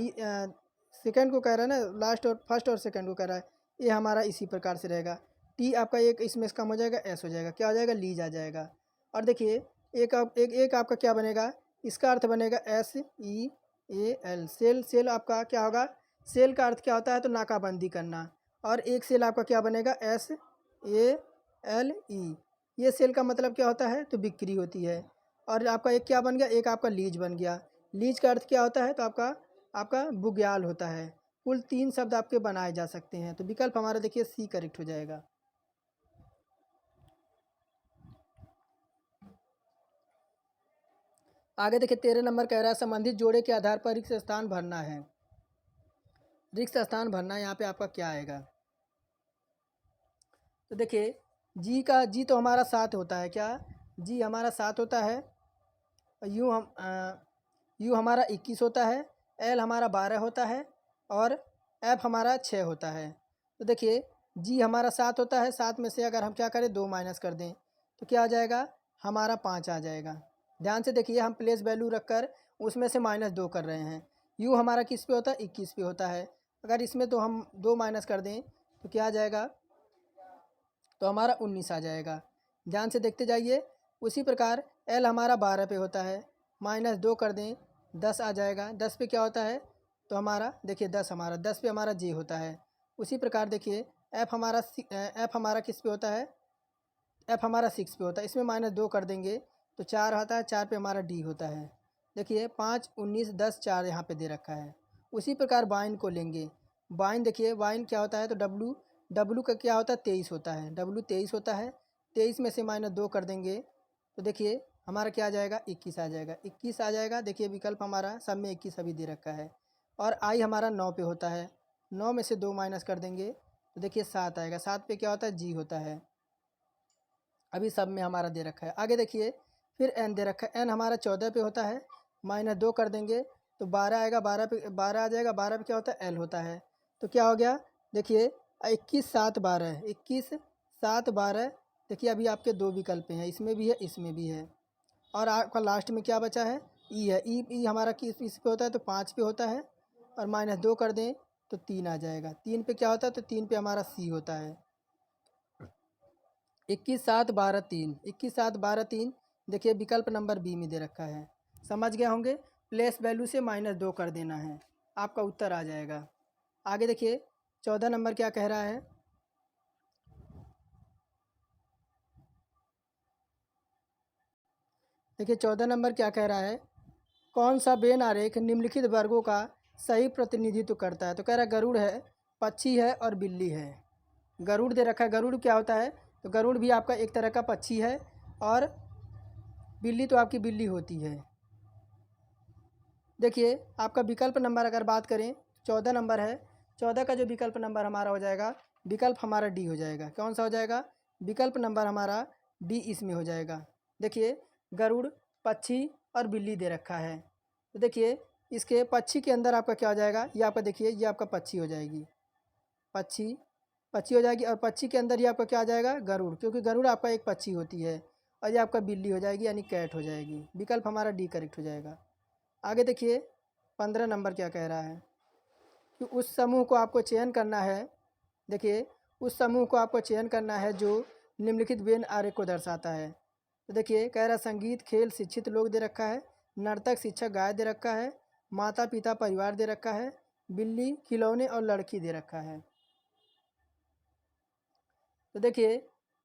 सेकंड को कह रहा है ना, लास्ट और फर्स्ट और सेकंड को कह रहा है, ये हमारा इसी प्रकार से रहेगा। T आपका एक इसमें से कम हो जाएगा, S हो जाएगा, क्या हो जाएगा, लीज आ जाएगा। और देखिए एक आपका क्या बनेगा, इसका अर्थ बनेगा SEAL, सेल। सेल आपका क्या होगा, सेल का अर्थ क्या होता है, तो नाकाबंदी करना। और एक सेल आपका क्या बनेगा, SALE, ये सेल का मतलब क्या होता है, तो बिक्री होती है। और आपका एक क्या बन गया, एक आपका लीज बन गया। लीज का अर्थ क्या होता है, तो आपका बुग्याल होता है। कुल 3 शब्द आपके बनाए जा सकते हैं। तो विकल्प हमारा देखिए C करेक्ट हो जाएगा। आगे देखिए 13 नंबर कह रहा है, संबंधित जोड़े के आधार पर रिक्त स्थान भरना है। रिक्त स्थान भरना यहाँ पे आपका क्या आएगा, तो देखिए जी तो हमारा 7 होता है, क्या जी हमारा 7 होता है। यू हमारा 21 होता है, एल हमारा 12 होता है, और एफ हमारा 6 होता है। तो देखिए जी हमारा 7 होता है, 7 में से अगर हम क्या करें 2 माइनस कर दें, तो क्या आ जाएगा, हमारा 5 आ जाएगा। ध्यान से देखिए, हम प्लेस वैल्यू रख कर उसमें से -2 कर रहे हैं। यू हमारा किस पे होता है, 21 पे होता है। अगर इसमें तो हम 2 माइनस कर दें तो क्या आ जाएगा, तो हमारा 19 आ जाएगा। ध्यान से देखते जाइए। उसी प्रकार एल हमारा 12 पे होता है, -2 कर दें 10 आ जाएगा। 10 पे क्या होता है, तो हमारा देखिए 10 पे हमारा जे होता है। उसी प्रकार देखिए एफ हमारा किस पे होता है, एफ हमारा 6 पे होता है। इसमें -2 कर देंगे तो 4 आता है, 4 पे हमारा डी होता है। देखिए 5, 19, 10, 4 यहाँ पे दे रखा है। उसी प्रकार वाइन को लेंगे। वाइन देखिए, वाइन क्या होता है, तो डब्लू का क्या होता है, 23 होता है, डब्लू 23 होता है। 23 में से -2 कर देंगे तो देखिए हमारा क्या आ जाएगा, 21 आ जाएगा। 21 आ जाएगा। देखिए विकल्प हमारा सब में 21 अभी दे रखा है। और आई हमारा 9 पे होता है, 9 में से 2 माइनस कर देंगे तो देखिए 7 आएगा। 7 पे क्या होता है, जी होता है। अभी सब में हमारा दे रखा है। आगे देखिए फिर एन दे रखा है, एन हमारा 14 पे होता है, -2 कर देंगे तो 12 आएगा। 12 पे 12 आ जाएगा। 12 पे क्या होता है, एल होता है। तो क्या हो गया, देखिए 21, 7, 12, 21, 7, 12। देखिए अभी आपके 2 विकल्प हैं, इसमें भी है, इसमें भी है। और आपका लास्ट में क्या बचा है, ई है। ई हमारा किस पे होता है, तो 5 पे होता है, और -2 कर दें तो 3 आ जाएगा। 3 पे क्या होता है, तो 3 पे हमारा सी होता है। 21, 7, 12, 3, 21, 7, 12, 3। देखिए विकल्प नंबर बी में दे रखा है। समझ गए होंगे। प्लेस वैल्यू से -2 कर देना है, आपका उत्तर आ जाएगा। आगे देखिए 14 नंबर क्या कह रहा है, देखिए 14 नंबर क्या कह रहा है, कौन सा बेन आरेख निम्नलिखित वर्गों का सही प्रतिनिधित्व करता है। तो कह रहा है गरुड़ है, पक्षी है, और बिल्ली है। गरुड़ दे रखा है। गरुड़ क्या होता है, तो गरुड़ भी आपका एक तरह का पक्षी है, और बिल्ली तो आपकी बिल्ली होती है। देखिए आपका विकल्प नंबर अगर बात करें, 14 नंबर है। 14 का जो विकल्प नंबर हमारा हो जाएगा, विकल्प हमारा डी हो जाएगा। कौन सा हो जाएगा, विकल्प नंबर हमारा डी इसमें हो जाएगा। देखिए गरुड़, पक्षी और बिल्ली दे रखा है। तो देखिए इसके पक्षी के अंदर आपका क्या हो जाएगा, ये आपका देखिए, ये आपका पक्षी हो जाएगी, पक्षी पक्षी हो जाएगी। और पक्षी के अंदर ही आपका क्या आ जाएगा, गरुड़, क्योंकि गरुड़ आपका एक पक्षी होती है। और ये आपका बिल्ली हो जाएगी, यानी कैट हो जाएगी। विकल्प हमारा डी करेक्ट हो जाएगा। आगे देखिए 15 नंबर क्या कह रहा है, कि उस समूह को आपको चयन करना है। देखिए उस समूह को आपको चयन करना है जो निम्नलिखित वेन आरेख को दर्शाता है। तो देखिए कह रहा संगीत, खेल, शिक्षित लोग दे रखा है, नर्तक, शिक्षक, गाय दे रखा है, माता पिता, परिवार दे रखा है, बिल्ली, खिलौने और लड़की दे रखा है। तो देखिए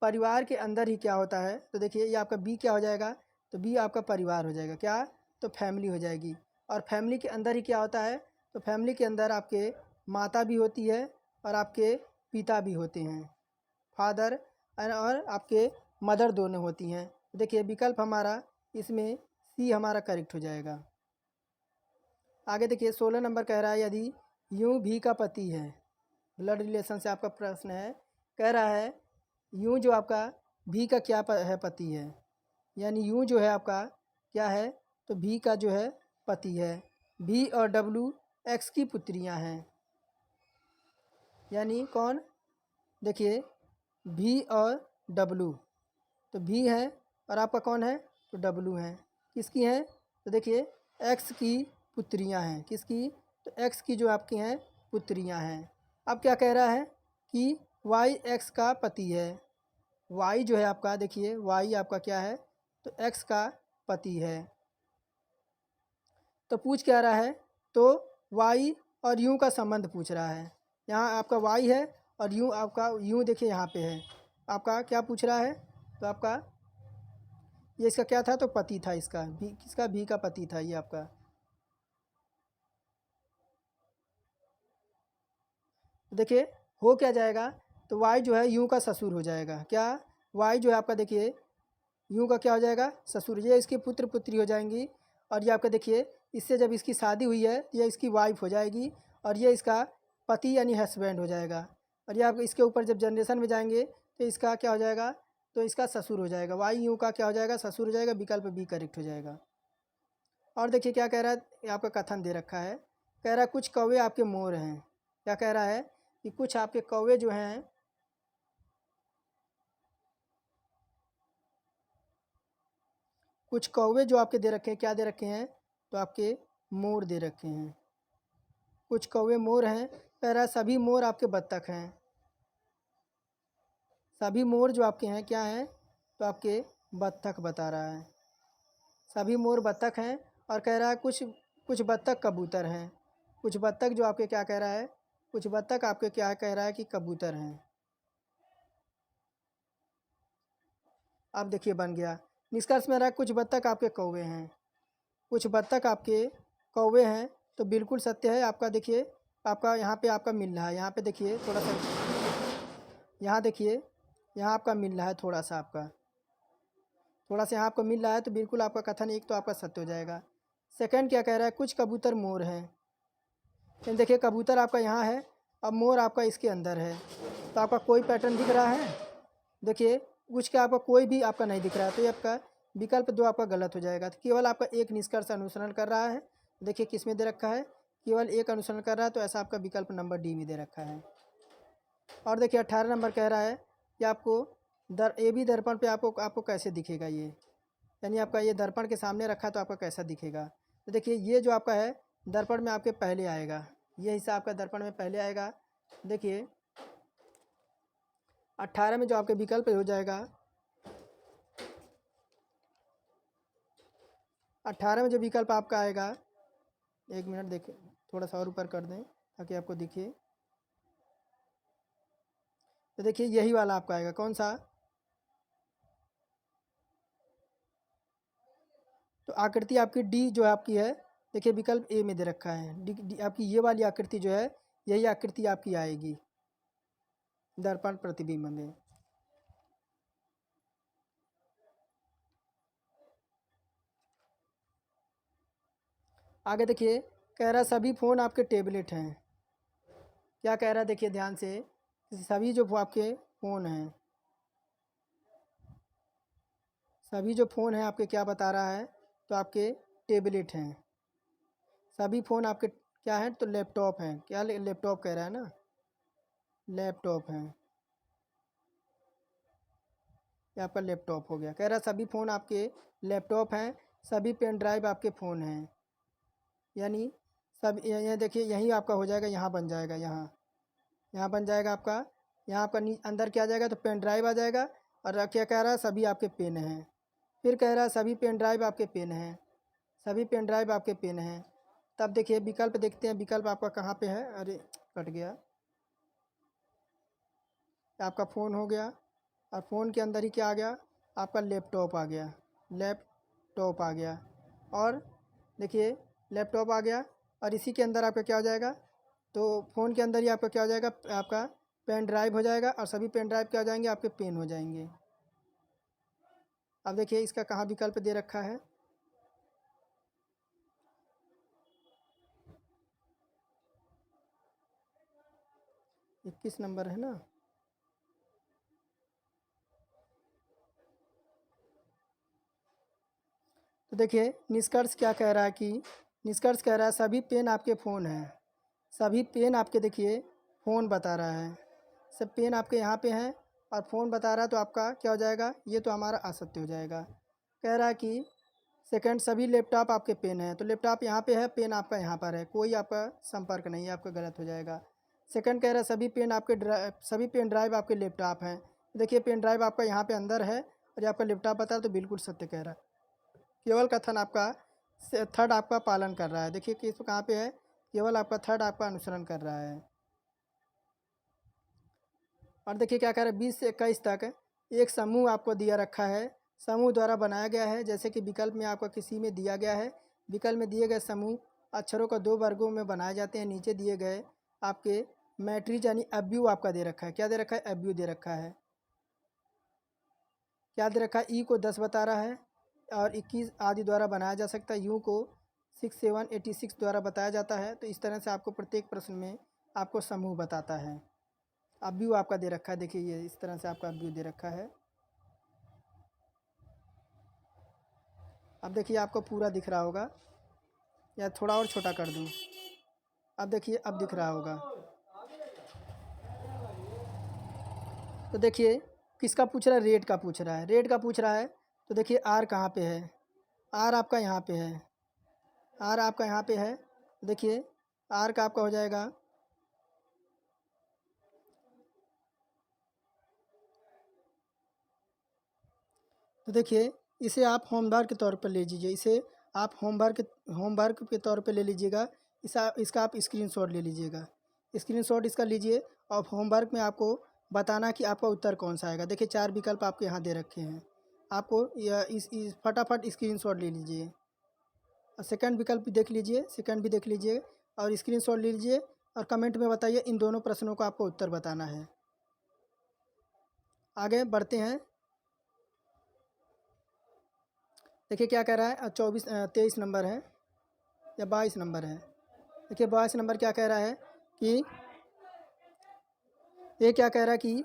परिवार के अंदर ही क्या होता है, तो देखिए ये आपका बी क्या हो जाएगा, तो बी आपका परिवार हो जाएगा, क्या, तो फैमिली हो जाएगी। और फैमिली के अंदर ही क्या होता है, तो फैमिली के अंदर आपके माता भी होती है, और आपके पिता भी होते हैं, फादर और आपके मदर दोनों होती हैं। तो देखिए विकल्प हमारा इसमें सी हमारा करेक्ट हो जाएगा। आगे देखिए 16 नंबर कह रहा है, यदि यूं भी का पति है, ब्लड रिलेशन से आपका प्रश्न है। कह रहा है यूँ जो आपका भी का क्या है, पति है, यानी यूँ जो है आपका क्या है, तो भी का जो है पति है। भी और डब्लू एक्स की पुत्रियां हैं, यानी कौन, देखिए भी और डब्लू, तो भी है और आपका कौन है, तो डब्लू है। किसकी हैं, तो देखिए एक्स की पुत्रियां हैं। किसकी, तो एक्स की जो आपकी हैं पुत्रियां हैं। अब क्या कह रहा है कि वाई एक्स का पति है। वाई जो है आपका, देखिए वाई आपका क्या है, तो एक्स का पति है। तो पूछ क्या रहा है, तो वाई और यू का संबंध पूछ रहा है। यहाँ आपका वाई है और यू आपका, यू देखिए यहाँ पे है आपका, क्या पूछ रहा है, तो आपका ये इसका क्या था, तो पति था इसका, भी किसका, भी का पति था ये आपका। देखिए हो क्या जाएगा, तो वाई जो है यूँ का ससुर हो जाएगा। क्या, वाई जो है आपका देखिए यूँ का क्या हो जाएगा, ससुर। ये इसकी पुत्र पुत्री हो जाएंगी। और ये आपका देखिए इससे जब इसकी शादी हुई है तो ये इसकी वाइफ हो जाएगी और ये इसका पति यानी हस्बैंड हो जाएगा। और ये आप इसके ऊपर जब जनरेशन में जाएंगे तो इसका क्या हो जाएगा, तो इसका ससुर हो जाएगा। वाई यूँ का क्या हो जाएगा, ससुर हो जाएगा। विकल्प बी करेक्ट हो जाएगा। और देखिए क्या कह रहा है, ये आपका कथन दे रखा है। कह रहा है कुछ कौवे आपके मोर हैं। क्या कह रहा है कि कुछ आपके कौवे जो हैं, कुछ कौवे जो आपके दे रखे हैं, क्या दे रखे हैं, तो आपके मोर दे रखे हैं। कुछ कौवे मोर हैं। कह रहा है सभी मोर आपके बत्तख हैं। सभी मोर जो आपके हैं क्या हैं, तो आपके बत्तख बता रहा है। सभी मोर बत्तख हैं। और कह रहा है कुछ कुछ बत्तख कबूतर हैं। कुछ बत्तख जो आपके क्या कह रहा है, कुछ बत्तख आपके क्या कह रहा है कि कबूतर हैं। अब देखिए बन गया निष्कर्ष में रहा है कुछ बत्तख आपके कौवे हैं। कुछ बत्तख आपके कौवे हैं, तो बिल्कुल सत्य है आपका। देखिए आपका यहाँ पे आपका मिल रहा है, यहाँ पे देखिए थोड़ा सा, यहाँ देखिए यहाँ आपका मिल रहा है थोड़ा सा आपका, थोड़ा सा यहाँ आपको मिल रहा है, तो बिल्कुल आपका कथन एक तो आपका सत्य हो जाएगा। सेकंड क्या कह रहा है, कुछ कबूतर मोर हैं। लेकिन देखिए कबूतर आपका यहाँ है, अब मोर आपका इसके अंदर है, तो आपका कोई पैटर्न दिख रहा है, देखिए कुछ का आपका कोई भी आपका नहीं दिख रहा है, तो ये आपका विकल्प दो आपका गलत हो जाएगा। तो केवल आपका एक निष्कर्ष अनुसरण कर रहा है। देखिए किस में दे रखा है, केवल एक अनुसरण कर रहा है, तो ऐसा आपका विकल्प नंबर डी में दे रखा है। और देखिए 18 नंबर कह रहा है कि आपको ए बी दर्पण पे आपको आपको कैसे दिखेगा ये, यानी आपका ये दर्पण के सामने रखा है तो आपका कैसा दिखेगा। तो देखिए ये जो आपका है दर्पण में आपके पहले आएगा, ये हिस्सा आपका दर्पण में पहले आएगा। देखिए 18 में जो आपके विकल्प हो जाएगा, 18 में जो विकल्प आपका आएगा, एक मिनट देखिए थोड़ा सा और ऊपर कर दें ताकि आपको दिखे। तो देखिए यही वाला आपका आएगा, कौन सा, तो आकृति आपकी डी जो आपकी है, देखिए विकल्प ए में दे रखा है। डी आपकी ये वाली आकृति जो है, यही आकृति आपकी आएगी दर्पण प्रतिबिंब में। आगे देखिए कह रहा सभी फ़ोन आपके टेबलेट हैं। क्या कह रहा है, देखिए ध्यान से, सभी जो आपके फ़ोन हैं, सभी जो फ़ोन हैं आपके क्या बता रहा है, तो आपके टेबलेट हैं। सभी फ़ोन आपके क्या हैं, तो लैपटॉप हैं। क्या लैपटॉप कह रहा है ना, लैपटॉप हैं, ये आपका लैपटॉप हो गया। कह रहा है सभी फ़ोन आपके लैपटॉप हैं, सभी पेन ड्राइव आपके फ़ोन हैं, यानी सब ये देखिए यही आपका हो जाएगा, यहाँ बन जाएगा, यहाँ बन जाएगा आपका। यहाँ आपका अंदर क्या आ जाएगा, तो पेन ड्राइव आ जाएगा। और क्या कह रहा है, सभी आपके पेन हैं। फिर कह रहा है सभी पेन ड्राइव आपके पेन हैं, सभी पेन ड्राइव आपके पेन हैं। तब देखिए विकल्प देखते हैं, विकल्प आपका कहाँ पे है, अरे कट गया, आपका फ़ोन हो गया। और फ़ोन के अंदर ही क्या आ गया, आपका लैपटॉप आ गया, लैपटॉप आ गया। और देखिए लैपटॉप आ गया और इसी के अंदर आपका क्या हो जाएगा, तो फ़ोन के अंदर ही आपका क्या हो जाएगा, आपका पेन ड्राइव हो जाएगा। और सभी पेन ड्राइव क्या हो जाएंगे, आपके पेन हो जाएंगे। अब देखिए इसका कहाँ विकल्प दे रखा है, 21 नंबर है ना। तो देखिए निष्कर्ष क्या कह रहा है कि निष्कर्ष कह रहा है सभी पेन आपके फ़ोन हैं, सभी पेन आपके देखिए फ़ोन बता रहा है, सब पेन आपके यहाँ पे हैं और फ़ोन बता रहा है, तो आपका क्या हो जाएगा, ये तो हमारा असत्य हो जाएगा। कह रहा है कि सेकंड सभी लैपटॉप आपके पेन हैं, तो लैपटॉप यहाँ पे है, पेन आपका यहाँ पर है, कोई आपका संपर्क नहीं है, आपका गलत हो जाएगा। सेकंड कह रहा है सभी पेन ड्राइव आपके लैपटॉप हैं। देखिए पेन ड्राइव आपका यहाँ पे अंदर है और ये आपका लैपटॉप बता है, तो बिल्कुल सत्य कह रहा है। केवल कथन आपका थर्ड आपका पालन कर रहा है। देखिए किस कहाँ पे है, केवल आपका थर्ड आपका अनुसरण कर रहा है। और देखिए क्या कह रहा है 20 से 21 तक एक समूह आपको दिया रखा है, समूह द्वारा बनाया गया है। जैसे कि विकल्प में आपका किसी में दिया गया है, विकल्प में दिए गए समूह अक्षरों को 2 वर्गों में बनाए जाते हैं। नीचे दिए गए आपके मैट्रिक्स यानी अव्यू आपका दे रखा है। क्या दे रखा है, अव्यू दे रखा है। क्या दे रखा है, ई को 10 बता रहा है और 21 आदि द्वारा बनाया जा सकता है। यू को 6786 द्वारा बताया जाता है। तो इस तरह से आपको प्रत्येक प्रश्न में आपको समूह बताता है। अव्यू आपका दे रखा है, देखिए ये इस तरह से आपका अव्यू दे रखा है। अब देखिए आपको पूरा दिख रहा होगा या थोड़ा और छोटा कर दूँ। अब देखिए अब दिख रहा होगा। तो देखिए किसका पूछ रहा है, रेट का पूछ रहा है, रेट का पूछ रहा है। तो देखिए आर कहाँ पे है, आर आपका यहाँ पे है, आर आपका यहाँ पे है। देखिए आर का आपका हो जाएगा, तो देखिए इसे आप होमवर्क के तौर पर ले लीजिए, इसे आप होमवर्क के तौर पे ले लीजिएगा। इसका आप स्क्रीनशॉट ले लीजिएगा, स्क्रीनशॉट इसका लीजिए और होमवर्क में आपको बताना कि आपका उत्तर कौन सा आएगा। देखिए 4 विकल्प आपके यहाँ दे रखे हैं, आपको इस फटाफट स्क्रीनशॉट ले लीजिए और सेकंड विकल्प भी देख लीजिए, सेकंड भी देख लीजिए और स्क्रीनशॉट ले लीजिए और कमेंट में बताइए इन दोनों प्रश्नों का आपको उत्तर बताना है। आगे बढ़ते हैं। देखिए क्या कह रहा है, 23 नंबर है या 22 नंबर है। देखिए 22 नंबर क्या कह रहा है कि ये क्या कह रहा है कि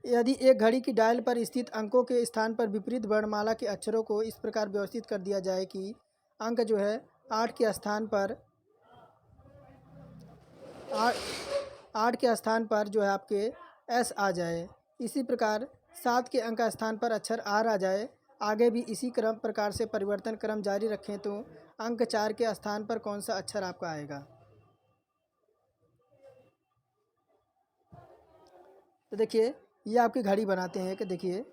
यदि एक घड़ी की डायल पर स्थित अंकों के स्थान पर विपरीत वर्णमाला के अक्षरों को इस प्रकार व्यवस्थित कर दिया जाए कि अंक जो है 8 के स्थान पर 8 के स्थान पर जो है आपके एस आ जाए, इसी प्रकार 7 के अंक का स्थान पर अक्षर आर आ जाए, आगे भी इसी क्रम प्रकार से परिवर्तन क्रम जारी रखें तो अंक 4 के स्थान पर कौन सा अक्षर आपका आएगा। तो देखिए ये आपकी घड़ी बनाते हैं कि देखिए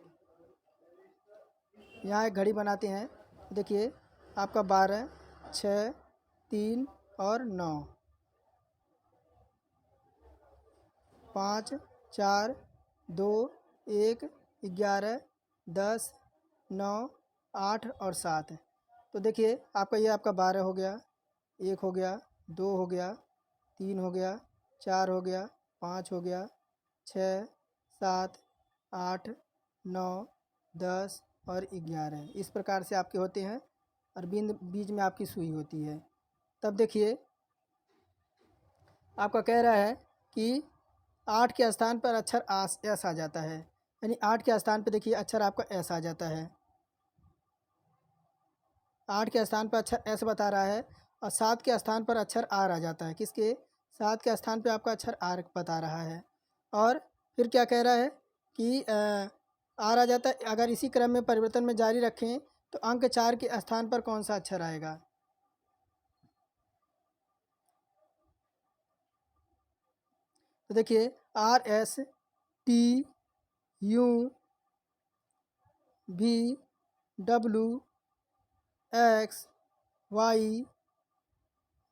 यहाँ एक घड़ी बनाते हैं। देखिए आपका 12, 6, 3 और 9, 5, 4, 2, 1, 11, 10, 9, 8 और 7। तो देखिए आपका ये आपका 12 हो गया, 1 हो गया, 2 हो गया, 3 हो गया, 4 हो गया, 5 हो गया, 6, 7, 8, 9, 10 और 11। इस प्रकार से आपके होते हैं और बिंद बीच में आपकी सुई होती है। तब देखिए आपका कह रहा है कि 8 के स्थान पर अक्षर एस आ जाता है, यानी 8 के स्थान पर देखिए अक्षर आपका एस आ जाता है। 8 के स्थान पर अक्षर एस बता रहा है और 7 के स्थान पर अक्षर आर आ जाता है। किसके, 7 के स्थान पे आपका अक्षर आर बता रहा है। और फिर क्या कह रहा है कि आर आ जाता है, अगर इसी क्रम में परिवर्तन में जारी रखें तो अंक 4 के स्थान पर कौन सा अक्षर आएगा। तो देखिए आर एस टी यू भी W X Y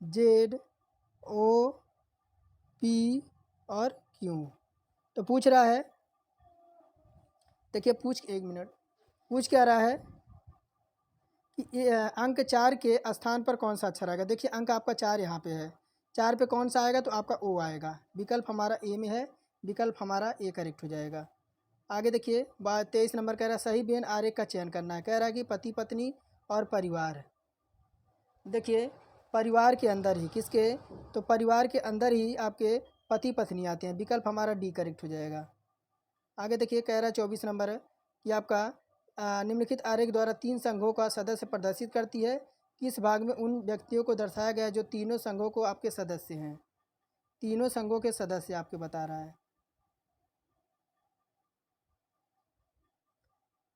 Z O P और क्यू। तो पूछ रहा है, देखिए एक मिनट, पूछ क्या रहा है कि अंक 4 के स्थान पर कौन सा अक्षर आएगा। देखिए अंक आपका 4 यहाँ पे है, 4 पे कौन सा आएगा, तो आपका ओ आएगा। विकल्प हमारा ए में है, विकल्प हमारा ए करेक्ट हो जाएगा। आगे देखिए 23 नंबर कह रहा है सही बेन आरेख का चयन करना है। कह रहा है कि पति पत्नी और परिवार। देखिए परिवार के अंदर ही किसके, तो परिवार के अंदर ही आपके पति पत्नी आते हैं, विकल्प हमारा डी करेक्ट हो जाएगा। आगे देखिए कह रहा है 24 नंबर है कि आपका निम्नलिखित आरेख द्वारा 3 संघों का सदस्य प्रदर्शित करती है। किस भाग में उन व्यक्तियों को दर्शाया गया है जो तीनों संघों को आपके सदस्य हैं? तीनों संघों के सदस्य आपके बता रहा है।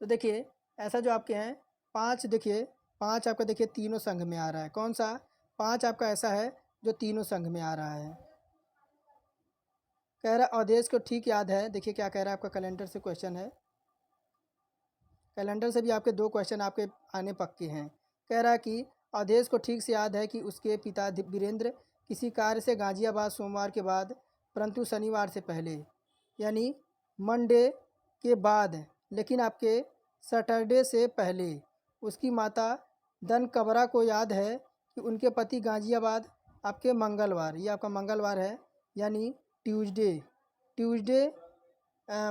तो देखिए ऐसा जो आपके हैं 5, देखिए 5 आपका देखिए तीनों संघ में आ रहा है। कौन सा 5 आपका ऐसा है जो तीनों संघ में आ रहा है। कह रहा अवधेश को ठीक याद है। देखिए क्या कह रहा है, आपका कैलेंडर से क्वेश्चन है। कैलेंडर से भी आपके 2 क्वेश्चन आपके आने पक्के हैं। कह रहा है कि अवधेश को ठीक से याद है कि उसके पिता वीरेंद्र किसी कार्य से गाजियाबाद सोमवार के बाद परंतु शनिवार से पहले, यानी मंडे के बाद, लेकिन आपके सैटरडे से पहले उसकी माता दनकबरा को याद है कि उनके पति गाजियाबाद आपके मंगलवार, ये आपका मंगलवार है, यानी ट्यूसडे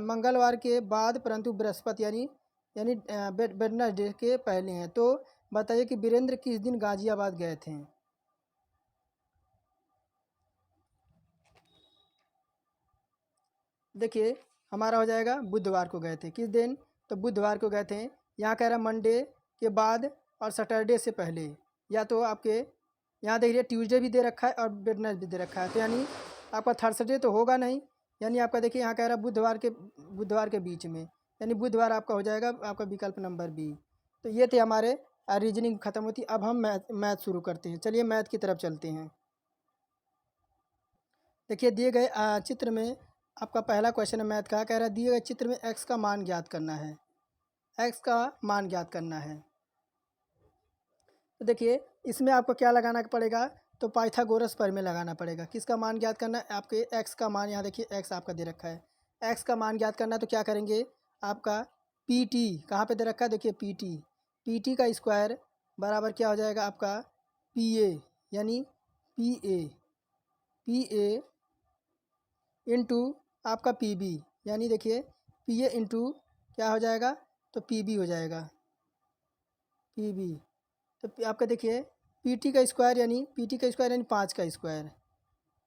मंगलवार के बाद परंतु बृहस्पति यानी वेडनेसडे के पहले हैं। तो बताइए कि वीरेंद्र किस दिन गाजियाबाद गए थे? देखिए हमारा हो जाएगा बुधवार को गए थे। किस दिन? तो बुधवार को गए थे। यहाँ कह रहा है मंडे के बाद और सैटरडे से पहले, या तो आपके यहाँ देखिए ट्यूसडे भी दे रखा है और वेडनेसडे भी दे रखा है, तो यानी आपका थर्सडे तो होगा नहीं, यानी आपका देखिए यहाँ कह रहा है बुधवार के बीच में, यानी बुधवार आपका हो जाएगा आपका विकल्प नंबर बी। तो ये थे हमारे रीजनिंग ख़त्म होती। अब हम मैथ शुरू करते हैं। चलिए मैथ की तरफ चलते हैं। देखिए दिए गए चित्र में आपका पहला क्वेश्चन है मैथ का। कह रहा है दिए गए चित्र में एक्स का मान ज्ञात करना है। एक्स का मान ज्ञात करना है। तो देखिए इसमें आपको क्या लगाना पड़ेगा? तो पाइथागोरस प्रमेय लगाना पड़ेगा। किसका मान ज्ञात करना है? आपके एक्स का मान। यहाँ देखिए एक्स आपका दे रखा है, एक्स का मान ज्ञात करना है। तो क्या करेंगे? आपका पी टी कहाँ पे दे रखा है? देखिए पी टी का स्क्वायर बराबर क्या हो जाएगा? आपका पी ए, यानी पी ए इंटू आपका पी बी, यानी देखिए पी ए इंटू क्या हो जाएगा? तो पी बी हो जाएगा, पी बी। तो आपका देखिए पी टी का स्क्वायर यानी 5 का स्क्वायर,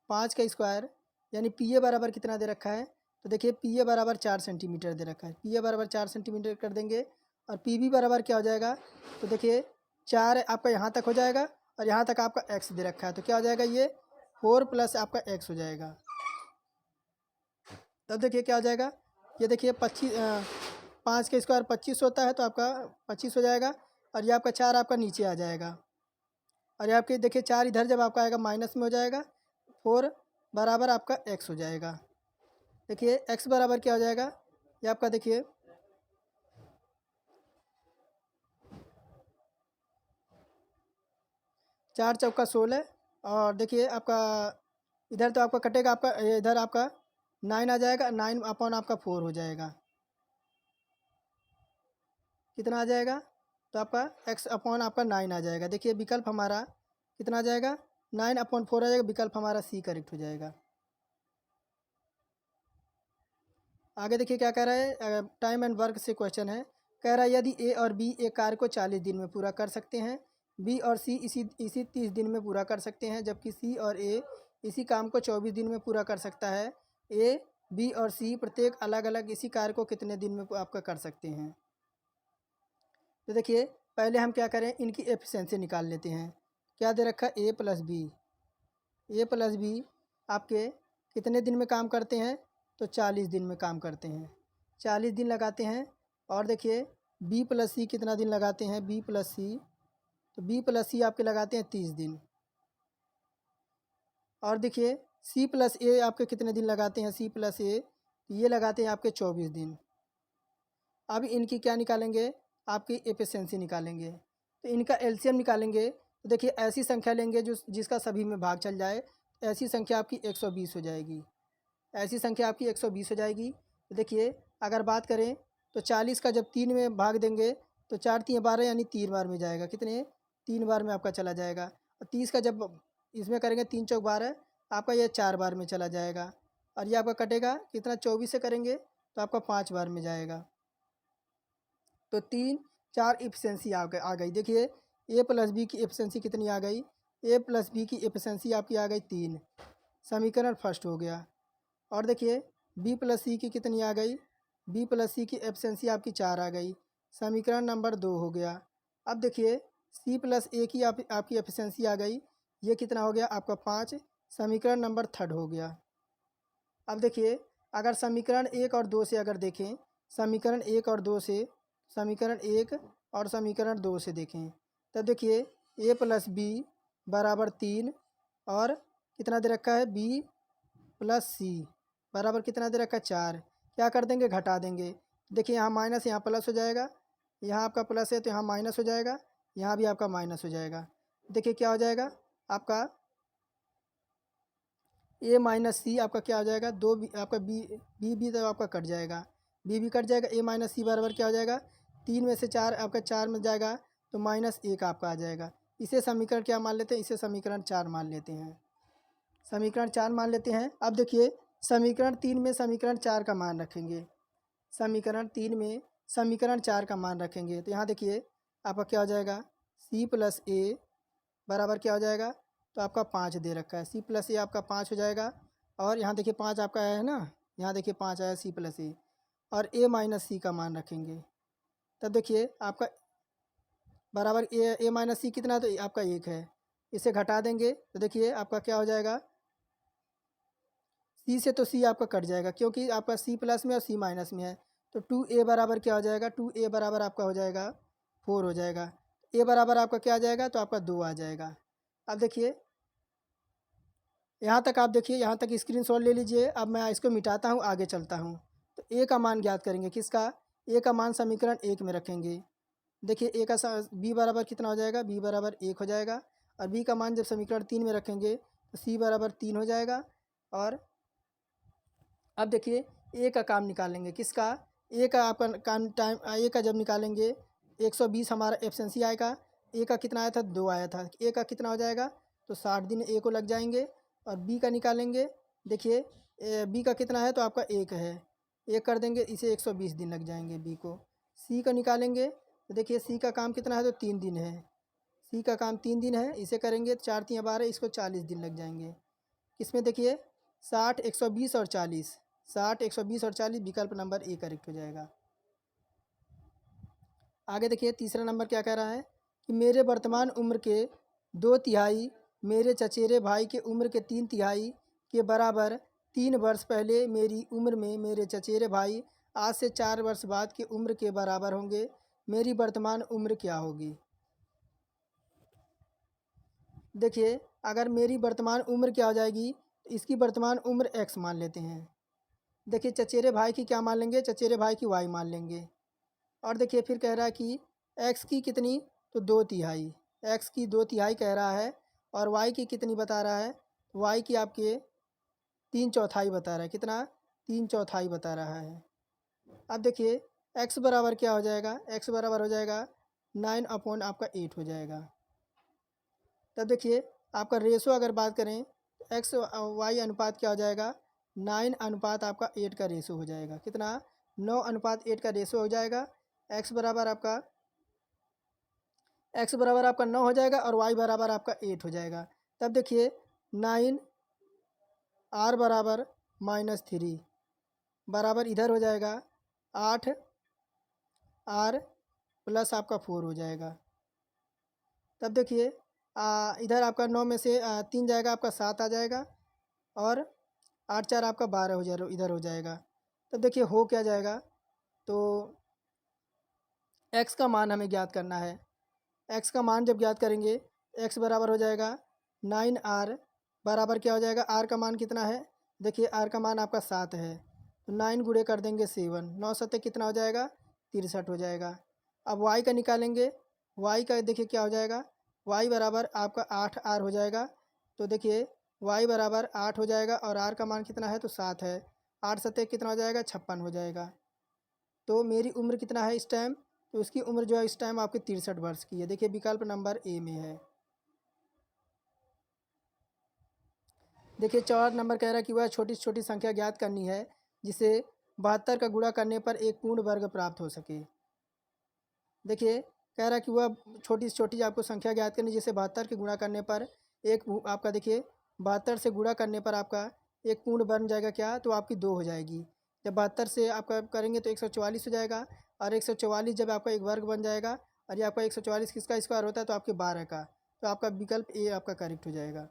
5 का स्क्वायर यानी पी ए बराबर कितना दे रखा है? तो देखिए पी ए बराबर 4 सेंटीमीटर दे रखा है। पी ए बराबर 4 सेंटीमीटर कर देंगे और पी बी बराबर क्या हो जाएगा? तो देखिए 4 आपका यहाँ तक हो जाएगा और यहाँ तक आपका एक्स दे रखा है, तो क्या हो जाएगा? ये 4 प्लस आपका एक्स हो जाएगा। तब देखिए क्या हो जाएगा? ये देखिए 5 का स्क्वायर 25 होता है, तो आपका 25 हो जाएगा और ये आपका 4 आपका नीचे आ जाएगा और ये आपके देखिए 4 इधर जब आपका आएगा माइनस में हो जाएगा। 4 बराबर आपका एक्स हो जाएगा। देखिए एक्स बराबर क्या हो जाएगा? ये आपका देखिए 4 चौका 16 और देखिए आपका इधर तो आपका कटेगा, आपका इधर आपका 9 आ जाएगा, 9 अपॉन आपका 4 हो जाएगा। कितना आ जाएगा? तो आपका एक्स अपॉन आपका 9 आ जाएगा। देखिए विकल्प हमारा कितना आ जाएगा? 9/4 आ जाएगा। विकल्प हमारा सी करेक्ट हो जाएगा। आगे देखिए क्या कह रहा है, टाइम एंड वर्क से क्वेश्चन है। कह रहा है यदि ए और बी एक कार्य को 40 दिन में पूरा कर सकते हैं, बी और सी इसी 30 दिन में पूरा कर सकते हैं, जबकि सी और ए इसी काम को 24 दिन में पूरा कर सकता है। ए, बी और सी प्रत्येक अलग अलग इसी कार्य को कितने दिन में आपका कर सकते हैं? तो देखिए पहले हम क्या करें, इनकी एफिशिएंसी निकाल लेते हैं। क्या दे रखा है? ए प्लस बी आपके कितने दिन में काम करते हैं? तो 40 दिन में काम करते हैं। 40 दिन लगाते हैं। और देखिए बी प्लस सी कितना दिन लगाते हैं? बी प्लस सी, तो बी प्लस सी आपके लगाते हैं 30 दिन। और देखिए सी प्लस ए आपके कितने दिन लगाते हैं? सी प्लस ए ये लगाते हैं आपके 24 दिन। अब इनकी क्या निकालेंगे? आपकी एफिशिएंसी निकालेंगे। तो इनका एलसीएम निकालेंगे। तो देखिए ऐसी संख्या लेंगे जिसका सभी में भाग चल जाए। ऐसी संख्या आपकी 120 हो जाएगी। ऐसी संख्या आपकी 120 हो जाएगी। तो देखिए अगर बात करें तो 40 का जब 3 में भाग देंगे तो 4 3 12 यानी 3 बार में जाएगा। कितने? 3 बार में आपका चला जाएगा। और 30 का जब इसमें करेंगे 3 चौक 12 आपका ये 4 बार में चला जाएगा। और ये आपका कटेगा कितना? 24 से करेंगे तो आपका 5 बार में जाएगा। तो 3 4 एफिशिएंसी आ गई। देखिए ए प्लस बी की एफिशिएंसी कितनी आ गई? ए प्लस बी की एफिशिएंसी आपकी आ गई 3। समीकरण फर्स्ट हो गया। और देखिए बी प्लस सी की कितनी आ गई? बी प्लस सी की एफिशिएंसी आपकी 4 आ गई। समीकरण नंबर 2 हो गया। अब देखिए C+A की आपकी एफिशिएंसी आ गई, ये कितना हो गया आपका 5, समीकरण नंबर 3 हो गया। अब देखिए अगर समीकरण 1 और 2 से अगर देखें, समीकरण 1 और 2 से, समीकरण 1 और समीकरण 2 से देखें, तब देखिए A+B बराबर 3 और कितना दे रखा है B+C बराबर कितना दे रखा है 4। क्या कर देंगे, घटा देंगे। देखिए यहाँ माइनस यहाँ प्लस हो जाएगा, यहाँ आपका प्लस है तो यहाँ माइनस हो जाएगा, यहाँ भी आपका माइनस हो जाएगा। देखिए क्या हो जाएगा आपका A-C आपका क्या हो जाएगा, दो बी आपका बी तो आपका कट जाएगा, बी कट जाएगा। A-C बराबर क्या हो जाएगा, 3 में से 4 आपका 4 में जाएगा तो -1 आपका आ जाएगा। इसे समीकरण क्या मान लेते हैं, इसे समीकरण 4 मान लेते हैं, समीकरण 4 मान लेते हैं। अब देखिए समीकरण 3 में समीकरण 4 का मान रखेंगे, समीकरण 3 में समीकरण 4 का मान रखेंगे तो यहाँ देखिए आपका क्या हो जाएगा, C+A बराबर क्या हो जाएगा, तो आपका 5 दे रखा है, C+A आपका 5 हो जाएगा। और यहाँ देखिए 5 आपका आया है ना, यहाँ देखिए 5 आया C+A, और A-C का मान रखेंगे, तब देखिए आपका बराबर A-C कितना, तो आपका 1 है। इसे घटा देंगे तो देखिए आपका क्या हो जाएगा, C से तो C आपका कट जाएगा क्योंकि आपका C प्लस में और C माइनस में है, तो 2A बराबर क्या हो जाएगा, 2A बराबर आपका हो जाएगा 4 हो जाएगा। A बराबर आपका क्या आ जाएगा, तो आपका 2 आ जाएगा। अब देखिए यहाँ तक, आप देखिए यहाँ तक स्क्रीनशॉट ले लीजिए। अब मैं इसको मिटाता हूँ, आगे चलता हूँ। तो ए का मान ज्ञात करेंगे, किसका, ए का मान समीकरण 1 में रखेंगे। देखिए ए का बी बराबर कितना हो जाएगा, बी बराबर 1 हो जाएगा। और बी का मान जब समीकरण 3 में रखेंगे तो सी बराबर 3 हो जाएगा। और अब देखिए ए का काम निकालेंगे, किसका, ए का आपका काम टाइम, ए का जब निकालेंगे 120 हमारा एफिशिएंसी आएगा। ए का कितना आया था, 2 आया था, ए का कितना हो जाएगा, तो 60 दिन ए को लग जाएंगे। और बी का निकालेंगे, देखिए बी का कितना है, तो आपका 1 है, 1 कर देंगे, इसे 120 दिन लग जाएंगे बी को। सी का निकालेंगे तो देखिए सी का काम कितना है, तो 3 दिन है, सी का काम 3 दिन है, इसे करेंगे 4 3 12, इसको 40 दिन लग जाएंगे। इसमें देखिए 60 120 और 40, 60 120 और 40, विकल्प नंबर ए करेक्ट हो जाएगा। आगे देखिए तीसरा नंबर क्या कह रहा है कि मेरे वर्तमान उम्र के 2/3 मेरे चचेरे भाई के उम्र के 3/3 के बराबर 3 वर्ष पहले मेरी उम्र में मेरे चचेरे भाई आज से 4 वर्ष बाद के उम्र के बराबर होंगे। मेरी वर्तमान उम्र क्या होगी। देखिए अगर मेरी वर्तमान उम्र क्या हो जाएगी, तो इसकी वर्तमान उम्र x मान लेते हैं। देखिए चचेरे भाई की क्या मान लेंगे, चचेरे भाई की y मान लेंगे। और देखिए फिर कह रहा है कि x की कितनी, तो 2/3, x की 2/3 कह रहा है। और y की कितनी बता रहा है, y की आपके 3/4 बता रहा है, कितना, 3/4 बता रहा है। अब देखिए x बराबर क्या हो जाएगा, x बराबर हो जाएगा 9 आपका 8 हो जाएगा। तब देखिए आपका रेशो अगर बात करें तो एक्स वाई अनुपात क्या हो जाएगा, 9 आपका 8 का रेशो हो जाएगा, कितना, 9:8 का रेशो हो जाएगा। एक्स बराबर आपका 9 हो जाएगा और वाई बराबर आपका 8 हो जाएगा। तब देखिए 9 आर बराबर -3 बराबर इधर हो जाएगा 8 आर प्लस आपका 4 हो जाएगा। तब देखिए इधर आपका 9 में से 3 जाएगा, आपका 7 आ जाएगा। और 8 4 आपका 12 हो जाएगा, इधर हो जाएगा। तब देखिए हो क्या जाएगा, तो x का मान हमें ज्ञात करना है। x का मान जब ज्ञात करेंगे x बराबर हो जाएगा 9r बराबर क्या हो जाएगा, r का मान कितना है, देखिए r का मान आपका 7 है, तो 9 गुणे कर देंगे 7, 9 7 कितना हो जाएगा, 63 हो जाएगा। अब y का निकालेंगे, y का देखिए क्या हो जाएगा, y बराबर आपका 8r हो जाएगा। तो देखिए y बराबर 8 हो जाएगा और r का मान कितना है, तो 7 है, 8 7 कितना हो जाएगा, 56 हो जाएगा। तो मेरी उम्र कितना है इस टाइम, तो उसकी उम्र जो है इस टाइम आपकी 63 वर्ष की है। देखिए विकल्प नंबर ए में है। देखिए 4 नंबर कह रहा है कि वह छोटी छोटी संख्या ज्ञात करनी है जिसे 72 का गुणा करने पर एक पूर्ण वर्ग प्राप्त हो सके। देखिए कह रहा है कि वह छोटी से छोटी आपको संख्या ज्ञात करनी, जिसे 72 के गुणा करने पर एक आपका, देखिए 72 से गुणा करने पर आपका एक पूर्ण बन जाएगा क्या, तो आपकी 2 हो जाएगी। जब 72 से आपका करेंगे तो 144 हो जाएगा। और 144 जब आपका एक वर्ग बन जाएगा और ये आपका 144 किसका स्क्वायर होता है तो आपके 12 का, तो आपका विकल्प ए आपका करेक्ट हो जाएगा।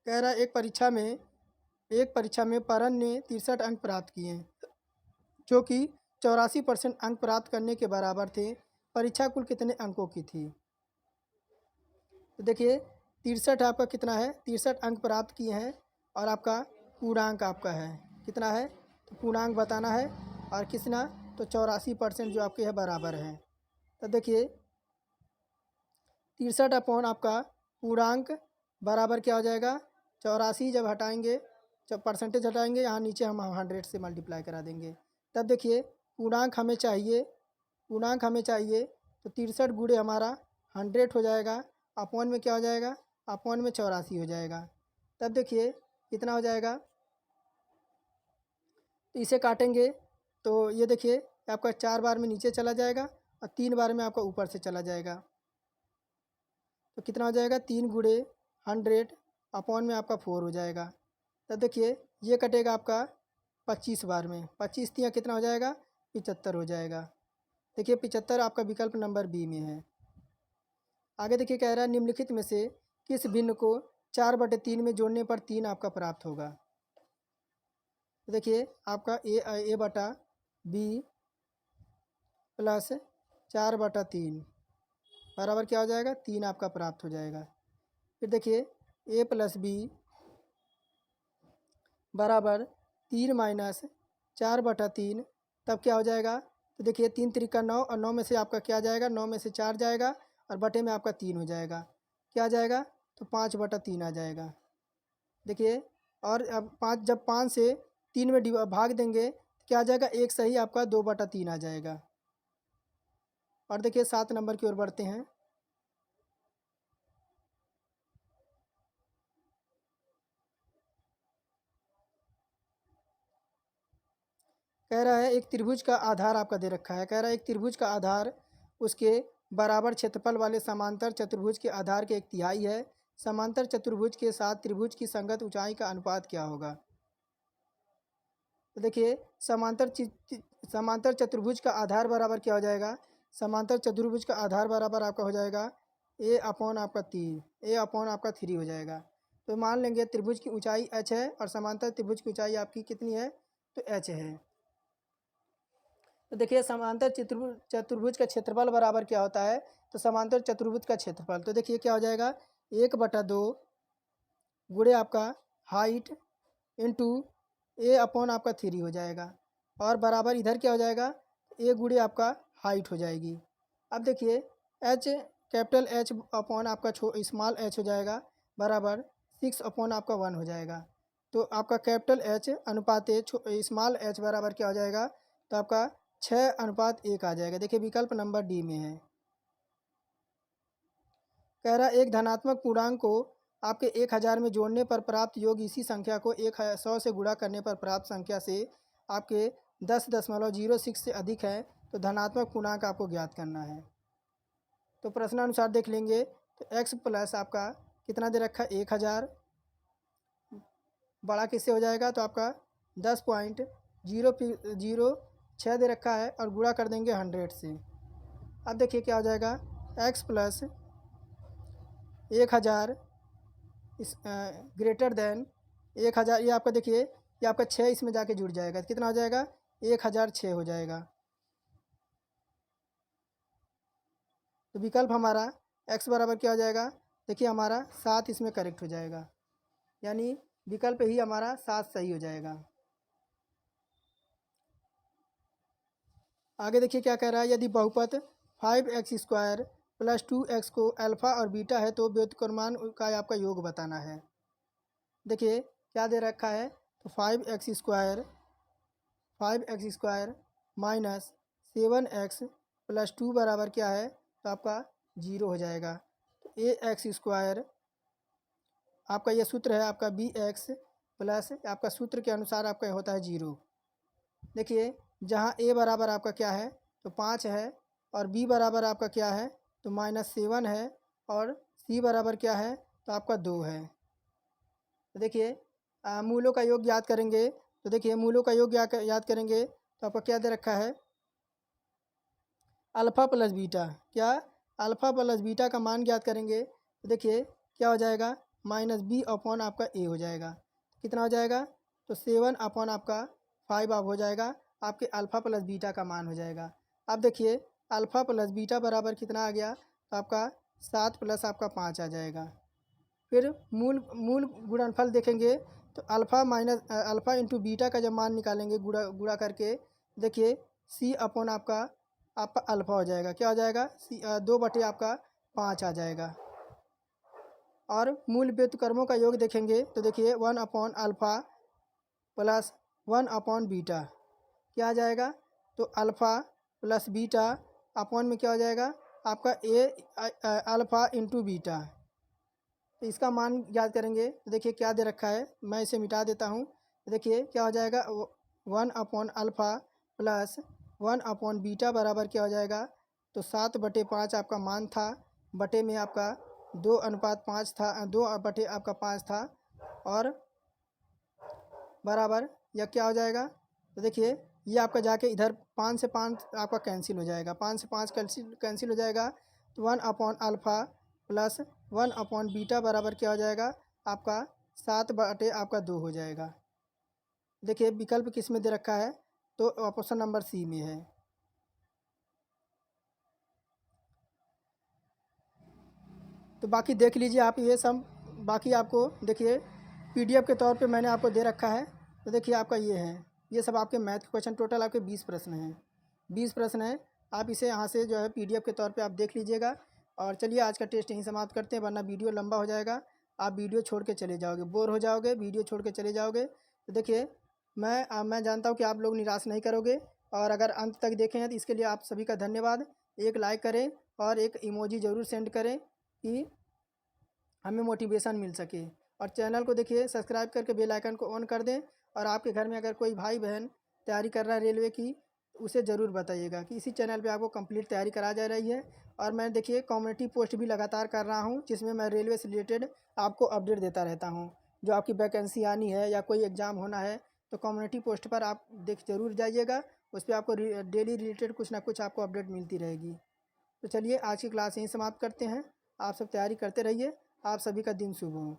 कह रहा है एक परीक्षा में परन ने 63 अंक प्राप्त किए हैं, जो कि 84% अंक प्राप्त करने के बराबर थे। परीक्षा कुल कितने अंकों की थी? तो देखिए 63 आपका कितना है, 63 अंक प्राप्त किए हैं और आपका पूर्णांक आपका है कितना है, तो पूर्णांक बताना है और कितना, तो 84% जो आपके है बराबर है। तो देखिए 63 अपॉन आपका पूर्णांक बराबर क्या हो जाएगा, 84 जब हटाएंगे, जब परसेंटेज हटाएंगे यहाँ नीचे हम 100 से मल्टीप्लाई करा देंगे। तब देखिए पूर्णांक हमें चाहिए तो 63 गुणे हमारा 100 हो जाएगा, अपॉन में क्या हो जाएगा, अपॉन में 84 हो जाएगा। तब देखिए कितना हो जाएगा, तो इसे काटेंगे तो ये देखिए आपका 4 बार में नीचे चला जाएगा और 3 बार में आपका ऊपर से चला जाएगा। तो कितना हो जाएगा, 3 गुणे 100 अपॉन में आपका 4 हो जाएगा। तब देखिए ये कटेगा आपका 25 बार में, 25 तियाँ कितना हो जाएगा, 75 हो जाएगा। देखिए 75 आपका विकल्प नंबर बी में है। आगे देखिए कह रहा है निम्नलिखित में से किस भिन्न को 4/3 में जोड़ने पर 3 आपका प्राप्त होगा। तो देखिए आपका ए बटा बी प्लस 4/3 बराबर क्या हो जाएगा, 3 आपका प्राप्त हो जाएगा। फिर देखिए ए प्लस बी बराबर 3 माइनस 4/3, तब क्या हो जाएगा, तो देखिए 3 3 9 और 9 में से आपका क्या जाएगा, 9 में से 4 जाएगा और बटे में आपका 3 हो जाएगा, क्या आ जाएगा, तो 5/3 आ जाएगा। देखिए और अब 5 जब 5 से 3 में भाग देंगे तो क्या आ जाएगा, एक सही आपका 2/3 आ जाएगा। और देखिए 7 नंबर की ओर बढ़ते हैं। कह रहा है एक त्रिभुज का आधार आपका दे रखा है, कह रहा है एक त्रिभुज का आधार उसके बराबर क्षेत्रफल वाले समांतर चतुर्भुज के आधार के 1/3 है। समांतर चतुर्भुज के साथ त्रिभुज की संगत ऊंचाई का अनुपात क्या होगा। तो देखिए समांतर चतुर्भुज का आधार बराबर क्या हो जाएगा, समांतर चतुर्भुज का आधार बराबर आपका हो जाएगा ए अपॉन आपका 3, ए अपॉन आपका 3 हो जाएगा। तो मान लेंगे त्रिभुज की ऊंचाई h है और समांतर त्रिभुज की ऊंचाई आपकी कितनी है, तो h है। तो देखिए समांतर चतुर्भुज का क्षेत्रफल बराबर क्या होता है, तो समांतर चतुर्भुज का क्षेत्रफल, तो देखिए क्या हो जाएगा, 1/2 गुणे आपका हाइट इंटू ए अपॉन आपका 3 हो जाएगा और बराबर इधर क्या हो जाएगा, ए गुणे आपका हाइट हो जाएगी। अब देखिए एच कैपिटल एच अपॉन आपका स्मॉल एच हो जाएगा बराबर 6 अपॉन आपका 1 हो जाएगा। तो आपका कैपिटल एच अनुपात स्मॉल एच बराबर क्या हो जाएगा, तो आपका 6:1 आ जाएगा। देखिए विकल्प नंबर डी में है। कह रहा है एक धनात्मक पूर्णांक को आपके 1000 में जोड़ने पर प्राप्त योग इसी संख्या को 100 से गुणा करने पर प्राप्त संख्या से आपके 10.06 से अधिक है, तो धनात्मक पूर्णांक आपको ज्ञात करना है। तो प्रश्नानुसार देख लेंगे तो x प्लस आपका कितना दे रखा है, 1000 बड़ा किससे हो जाएगा, तो आपका 10.006 दे रखा है और गुणा कर देंगे 100 से। अब देखिए क्या हो जाएगा, x प्लस 1000 इस ग्रेटर देन 1000, ये आपका देखिए ये आपका 6 इसमें जाके जुड़ जाएगा, तो कितना हो जाएगा, 1006 हो जाएगा। तो विकल्प हमारा x बराबर क्या हो जाएगा, देखिए हमारा 7 इसमें करेक्ट हो जाएगा, यानी विकल्प ही हमारा 7 सही हो जाएगा। आगे देखिए क्या कह रहा है, यदि बहुपद 5x² + 2x को अल्फ़ा और बीटा है तो व्युत्क्रमांक का आपका योग बताना है। देखिए क्या दे रखा है, तो 5x² माइनस 7x + 2 बराबर क्या है, तो आपका 0 हो जाएगा। तो ax² आपका ये सूत्र है आपका bx प्लस आपका सूत्र के अनुसार आपका होता है 0। देखिए जहाँ a बराबर आपका क्या है, तो 5 है और b बराबर आपका क्या है, तो -7 है और c बराबर क्या है, तो आपका 2 है। तो देखिए मूलों का योग याद करेंगे, तो देखिए मूलों का योग याद करेंगे तो आपका क्या दे रखा है, अल्फ़ा प्लस बीटा। क्या, अल्फ़ा प्लस बीटा का मान ज्ञात करेंगे तो देखिए क्या हो जाएगा, माइनस बी अपॉन आपका ए हो जाएगा। कितना हो जाएगा, तो 7 अपॉन आपका 5 आप हो जाएगा, आपके अल्फ़ा प्लस बीटा का मान हो जाएगा। अब देखिए अल्फ़ा प्लस बीटा बराबर कितना आ गया, तो आपका 7 प्लस आपका 5 आ जाएगा। फिर मूल मूल गुणनफल देखेंगे तो alpha minus alpha into beta का जब मान निकालेंगे गुणा गुणा करके, देखिए सी अपॉन आपका आपका अल्फ़ा हो जाएगा। क्या हो जाएगा, सी 2 बटे आपका 5 आ जाएगा। और मूल व्युत्क्रमों का योग देखेंगे तो देखिए 1 upon alpha plus 1 upon beta क्या आ जाएगा, तो अल्फ़ा प्लस बीटा अपॉन में क्या हो जाएगा आपका ए अल्फ़ा इंटू बीटा। तो इसका मान याद करेंगे तो देखिए क्या दे रखा है, मैं इसे मिटा देता हूँ। तो देखिए क्या हो जाएगा, 1 upon alpha plus 1 upon beta बराबर क्या हो जाएगा, तो 7/5 आपका मान था, बटे में आपका 2:5 था, 2 बटे आपका 5 था, और बराबर यह क्या हो जाएगा, तो देखिए ये आपका जाके इधर 5 से 5 आपका कैंसिल हो जाएगा, 5 से 5 कैंसिल हो जाएगा। तो 1 upon alpha plus 1 upon beta बराबर क्या हो जाएगा आपका 7/आपका 2 हो जाएगा। देखिए विकल्प किस में दे रखा है, तो ऑप्शन नंबर सी में है। तो बाकी देख लीजिए आप ये सब, बाकी आपको देखिए पीडीएफ के तौर पे मैंने आपको दे रखा है। तो देखिए आपका ये है, ये सब आपके मैथ के क्वेश्चन, टोटल आपके 20 प्रश्न हैं, 20 प्रश्न हैं। आप इसे यहाँ से जो है पीडीएफ के तौर पे आप देख लीजिएगा। और चलिए आज का टेस्ट यहीं समाप्त करते हैं, वरना वीडियो लंबा हो जाएगा, आप वीडियो छोड़ के चले जाओगे, बोर हो जाओगे, वीडियो छोड़ के चले जाओगे। तो देखिए मैं जानता हूँ कि आप लोग निराश नहीं करोगे, और अगर अंत तक देखे हैं तो इसके लिए आप सभी का धन्यवाद। एक लाइक करें और एक इमोजी ज़रूर सेंड करें कि हमें मोटिवेशन मिल सके। और चैनल को देखिए सब्सक्राइब करके बेल आइकन को ऑन कर दें। और आपके घर में अगर कोई भाई बहन तैयारी कर रहा है रेलवे की, उसे ज़रूर बताइएगा कि इसी चैनल पे आपको कंप्लीट तैयारी करा जा रही है। और मैं देखिए कम्युनिटी पोस्ट भी लगातार कर रहा हूँ, जिसमें मैं रेलवे से रिलेटेड आपको अपडेट देता रहता हूँ। जो आपकी वैकेंसी आनी है या कोई एग्ज़ाम होना है, तो कम्युनिटी पोस्ट पर आप देख ज़रूर जाइएगा, उस पर आपको डेली रिलेटेड कुछ ना कुछ आपको अपडेट मिलती रहेगी। तो चलिए आज की क्लास यहीं समाप्त करते हैं, आप सब तैयारी करते रहिए, आप सभी का दिन शुभ हो।